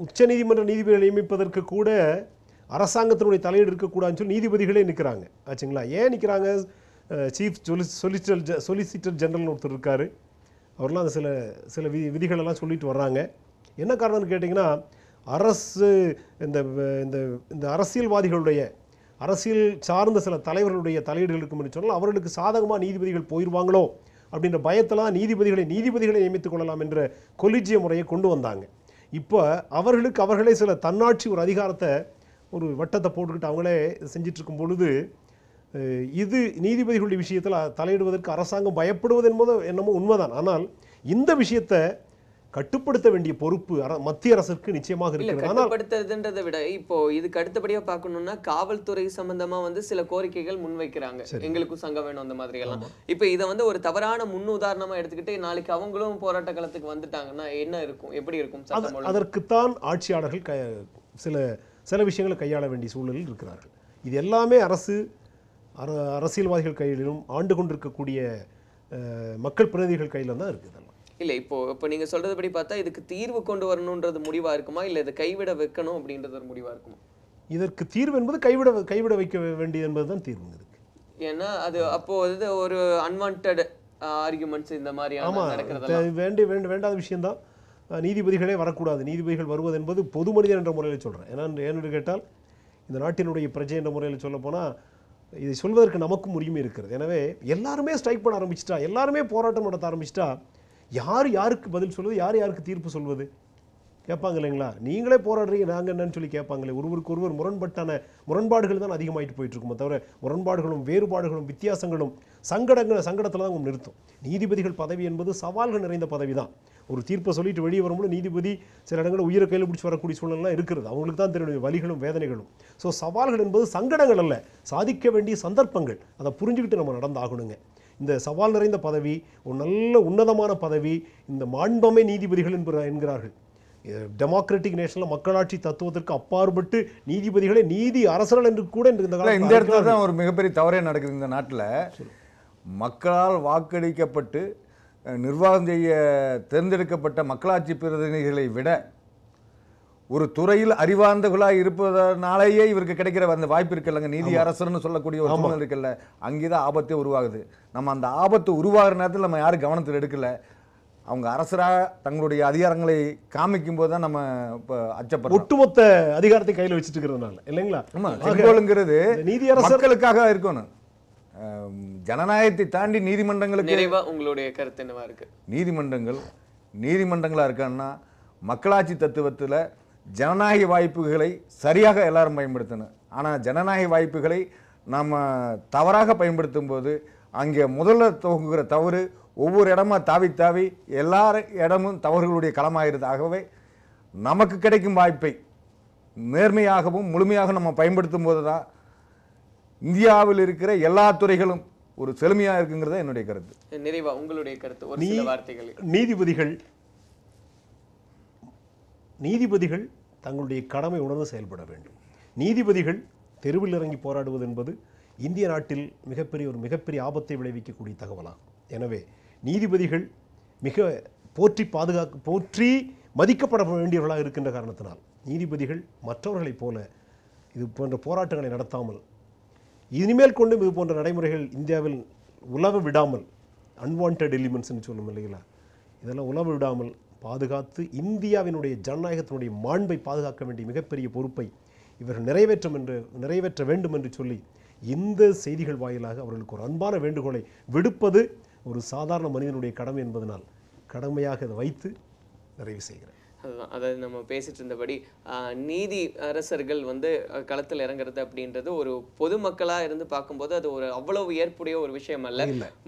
உச்ச நீதிமன்ற நீதிபதிகளை நியமிப்பதற்கு கூட அரசாங்கத்தினுடைய தலையீடு இருக்கக்கூடாதுன்னு சொல்லி நீதிபதிகளே நிற்கிறாங்க ஆச்சுங்களா. ஏன் நிற்கிறாங்க? சீஃப் சொலிசிட்டர் ஜெனரல்னு ஒருத்தர் இருக்கார். அவர்லாம் அந்த சில விதிகளெல்லாம் சொல்லிட்டு வர்றாங்க. என்ன காரணம்னு கேட்டிங்கன்னா அரசு இந்த அரசியல்வாதிகளுடைய அரசியல் சார்ந்த சில தலைவர்களுடைய தலையீடுகள் இருக்கும்னு சொன்னால் அவர்களுக்கு சாதகமாக நீதிபதிகள் போயிடுவாங்களோ அப்படின்ற பயத்தெல்லாம் நீதிபதிகளை நியமித்துக் கொள்ளலாம் என்ற கொலிஜிய முறையை கொண்டு வந்தாங்க. இப்போ அவர்களே சில தன்னாட்சி ஒரு அதிகாரத்தை ஒரு வட்டத்தை போட்டுக்கிட்டு அவங்களே செஞ்சிட்டு இருக்கும் பொழுது இது நீதிபதிகளுடைய விஷயத்தில் தலையிடுவதற்கு அரசாங்கம் பயப்படுவது என்பது என்னமோ உண்மைதான். ஆனால் இந்த விஷயத்தை கட்டுப்படுத்த வேண்டிய பொறுப்பு மத்திய அரசுக்கு நிச்சயமாக இருக்கிறது.
கட்டுப்படுத்துறதுன்றதை விட இப்போ இதுக்கு அடுத்தபடியா பார்க்கணும்னா காவல்துறை சம்பந்தமா சில கோரிக்கைகள் முன்வைக்கிறாங்க. எங்களுக்கும் சங்கம் வேணும் அந்த மாதிரி எல்லாம். இப்போ இதை ஒரு தவறான முன்னுதாரணமா எடுத்துக்கிட்டு நாளைக்கு அவங்களும் போராட்ட காலத்துக்கு வந்துட்டாங்கன்னா என்ன இருக்கும், எப்படி இருக்கும்?
அதற்குத்தான் ஆட்சியாளர்கள் சில விஷயங்களை கையாள வேண்டிய சூழலில் இருக்கிறார்கள். இது எல்லாமே அரசியல்வாதிகள் கையிலும் ஆண்டு கொண்டிருக்கக்கூடிய மக்கள் பிரதிநிதிகள் கையிலும் தான் இருக்குது.
இல்லை இப்போ நீங்க சொல்றதுபடி பார்த்தா இதுக்கு தீர்வு கொண்டு வரணுன்றது முடிவா இருக்குமா, இல்லை இதை கைவிட வைக்கணும் அப்படின்றது ஒரு முடிவா இருக்குமா?
இதற்கு தீர்வு என்பது கைவிட வைக்க வேண்டியது என்பதுதான் தீர்வு இருக்கு.
ஏன்னா அது அப்போ ஒரு அன்வான்ட் ஆர்குமெண்ட்ஸ் இந்த மாதிரியான நடக்கிறது
வேண்டாத விஷயம்தான். நீதிபதிகளே வரக்கூடாது. நீதிபதிகள் வருவது என்பது பொது மனிதன் என்ற முறையில் சொல்கிறேன். ஏன்னு கேட்டால் இந்த நாட்டினுடைய பிரஜை என்ற முறையில் சொல்ல போனால் இதை சொல்வதற்கு நமக்கும் உரிமை இருக்கிறது. எனவே எல்லாருமே ஸ்ட்ரைக் பண்ண ஆரம்பிச்சிட்டா, எல்லாருமே போராட்டம் நடத்த ஆரம்பிச்சிட்டா யாருக்கு பதில் சொல்வது, யாருக்கு தீர்ப்பு சொல்வது? கேட்பாங்க இல்லைங்களா? நீங்களே போராடுறீங்க நாங்கள் என்னன்னு சொல்லி கேட்பாங்களே. ஒருவருக்கு ஒருவர் முரண்பாடுகள் தான் அதிகமாகிட்டு போயிட்டு இருக்குமோ தவிர முரண்பாடுகளும் வேறுபாடுகளும் வித்தியாசங்களும் சங்கடத்தில் தான் நிறுத்தும். நீதிபதிகள் பதவி என்பது சவால்கள் நிறைந்த பதவி தான். ஒரு தீர்ப்பை சொல்லிட்டு வெளியே வரும்போது நீதிபதி சில இடங்களில் உயிரை கையில் பிடிச்சி வரக்கூடிய சூழ்நிலாம் இருக்கிறது. அவங்களுக்கு தான் தெரியும் வலிகளும் வேதனைகளும். ஸோ சவால்கள் என்பது சங்கடங்கள் அல்ல, சாதிக்க வேண்டிய சந்தர்ப்பங்கள். அதை புரிஞ்சுக்கிட்டு நம்ம நடந்தாகணுங்க. இந்த சவால் நிறைந்த பதவி, ஒரு நல்ல உன்னதமான பதவி, இந்த மாண்பமை நீதிபதிகள் என்கிறார்கள். டெமோக்ராட்டிக் நேஷனில் மக்களாட்சி தத்துவத்திற்கு அப்பாற்பட்டு நீதிபதிகளே நீதி அரசர்கள் என்று கூட
இந்த இடத்துல தான் ஒரு மிகப்பெரிய தவறே நடக்குது. இந்த நாட்டில் மக்களால் வாக்களிக்கப்பட்டு நிர்வாகம் செய்ய தேர்ந்தெடுக்கப்பட்ட மக்களாட்சி பிரதிநிதிகளை விட ஒரு துறையில் அறிவார்ந்தவர்களாக இருப்பதனாலேயே இவருக்கு கிடைக்கிற அந்த வாய்ப்பு இருக்குல்லங்க, நீதி அரசர்னு சொல்லக்கூடிய ஒரு சூழ்நிலை இருக்குல்ல, அங்கேதான் ஆபத்தே உருவாகுது. நம்ம அந்த ஆபத்து உருவாகிற நேரத்தில் நம்ம யாரும் கவனத்தில் எடுக்கல. அவங்க அரசராக தங்களுடைய அதிகாரங்களை காமிக்கும் போது தான் நம்ம இப்போ அச்சப்படுறோம்.
ஒட்டுமொத்த அதிகாரத்தை கையில் வச்சுட்டு இருக்கிறதுனால இல்லைங்களா?
செங்கோலுங்கிறது
நீதி அரசர்களுக்காக
இருக்கணும். ஜனநாயகத்தை தாண்டி நீதிமன்றங்களுக்கு
உங்களுடைய கருத்து என்னவா இருக்கு?
நீதிமன்றங்களா இருக்கான்னா மக்களாட்சி தத்துவத்தில் ஜனநாயக வாய்ப்புகளை சரியாக எல்லாரும் பயன்படுத்தணும். ஆனால் ஜனநாயக வாய்ப்புகளை நம்ம தவறாக பயன்படுத்தும் போது அங்கே முதல்ல துவங்குகிற தவறு ஒவ்வொரு இடமா தாவி எல்லா இடமும் தவறுகளுடைய களமாகிறது. ஆகவே நமக்கு கிடைக்கும் வாய்ப்பை நேர்மையாகவும் முழுமையாக நம்ம பயன்படுத்தும் போது தான் இந்தியாவில் இருக்கிற எல்லா துறைகளும் ஒரு செழுமையாக இருக்குங்கிறத என்னுடைய கருத்து.
நிறைவா உங்களுடைய கருத்து ஒரு சில வார்த்தைகள்.
நீதிபதிகள் தங்களுடைய கடமை உணர்ந்து செயல்பட வேண்டும். நீதிபதிகள் தெருவில் இறங்கி போராடுவது என்பது இந்திய நாட்டில் மிகப்பெரிய ஆபத்தை விளைவிக்கக்கூடிய தகவலாகும். எனவே நீதிபதிகள் மிக போற்றி மதிக்கப்பட வேண்டியவர்களாக இருக்கின்ற காரணத்தினால் நீதிபதிகள் மற்றவர்களைப் போல இது போன்ற போராட்டங்களை நடத்தாமல், இனிமேல் கொண்டு இது போன்ற நடைமுறைகள் இந்தியாவில் உலவ விடாமல், அன்வான்ட் எலிமெண்ட்ஸ்ன்னு சொல்லும் இல்லைங்களா, இதெல்லாம் உலவ விடாமல் பாதுகாத்து இந்தியாவினுடைய ஜனநாயகத்தினுடைய மாண்பை பாதுகாக்க வேண்டிய மிகப்பெரிய பொறுப்பை இவர்கள் நிறைவேற்ற வேண்டும் என்று சொல்லி இந்த செய்திகள் வாயிலாக அவர்களுக்கு ஒரு அன்பான வேண்டுகோளை விடுப்பது ஒரு சாதாரண மனிதனுடைய கடமை என்பதனால் கடமையாக அதை வைத்து நிறைவு செய்கிறேன்.
அதுதான், அதாவது நம்ம பேசிட்டு இருந்தபடி நீதி அரசர்கள் களத்தில் இறங்குறது அப்படின்றது ஒரு பொதுமக்களாக இருந்து பார்க்கும்போது அது ஒரு அவ்வளவு ஏற்புடைய ஒரு விஷயம் அல்ல.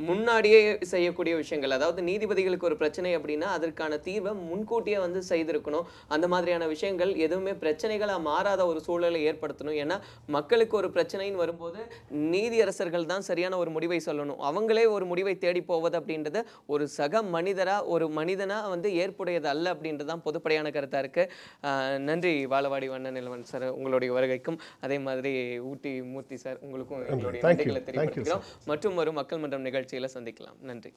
முன்னாடியே செய்யக்கூடிய விஷயங்கள், அதாவது நீதிபதிகளுக்கு ஒரு பிரச்சனை அப்படின்னா அதற்கான தீர்வை முன்கூட்டியே செய்திருக்கணும். அந்த மாதிரியான விஷயங்கள் எதுவுமே பிரச்சனைகளாக மாறாத ஒரு சூழலை ஏற்படுத்தணும். ஏன்னா மக்களுக்கு ஒரு பிரச்சனைன்னு வரும்போது நீதி அரசர்கள் தான் சரியான ஒரு முடிவை சொல்லணும். அவங்களே ஒரு முடிவை தேடி போவது அப்படின்றது ஒரு சக மனிதனா ஏற்புடையது அல்ல அப்படின்றது தான் பொதுப்படையான கருத்தா இருக்கு. நன்றி வாழவாடி வண்ணநிலவன் சார் உங்களுடைய வருகைக்கும், அதே மாதிரி ஊட்டி மூர்த்தி சார் உங்களுக்கும் எங்களுடைய நன்றிகளை தெரிவிக்கிறோம். மற்றும் ஒரு மக்கள் மன்றம் நிகழ்ச்சியில சந்திக்கலாம். நன்றி.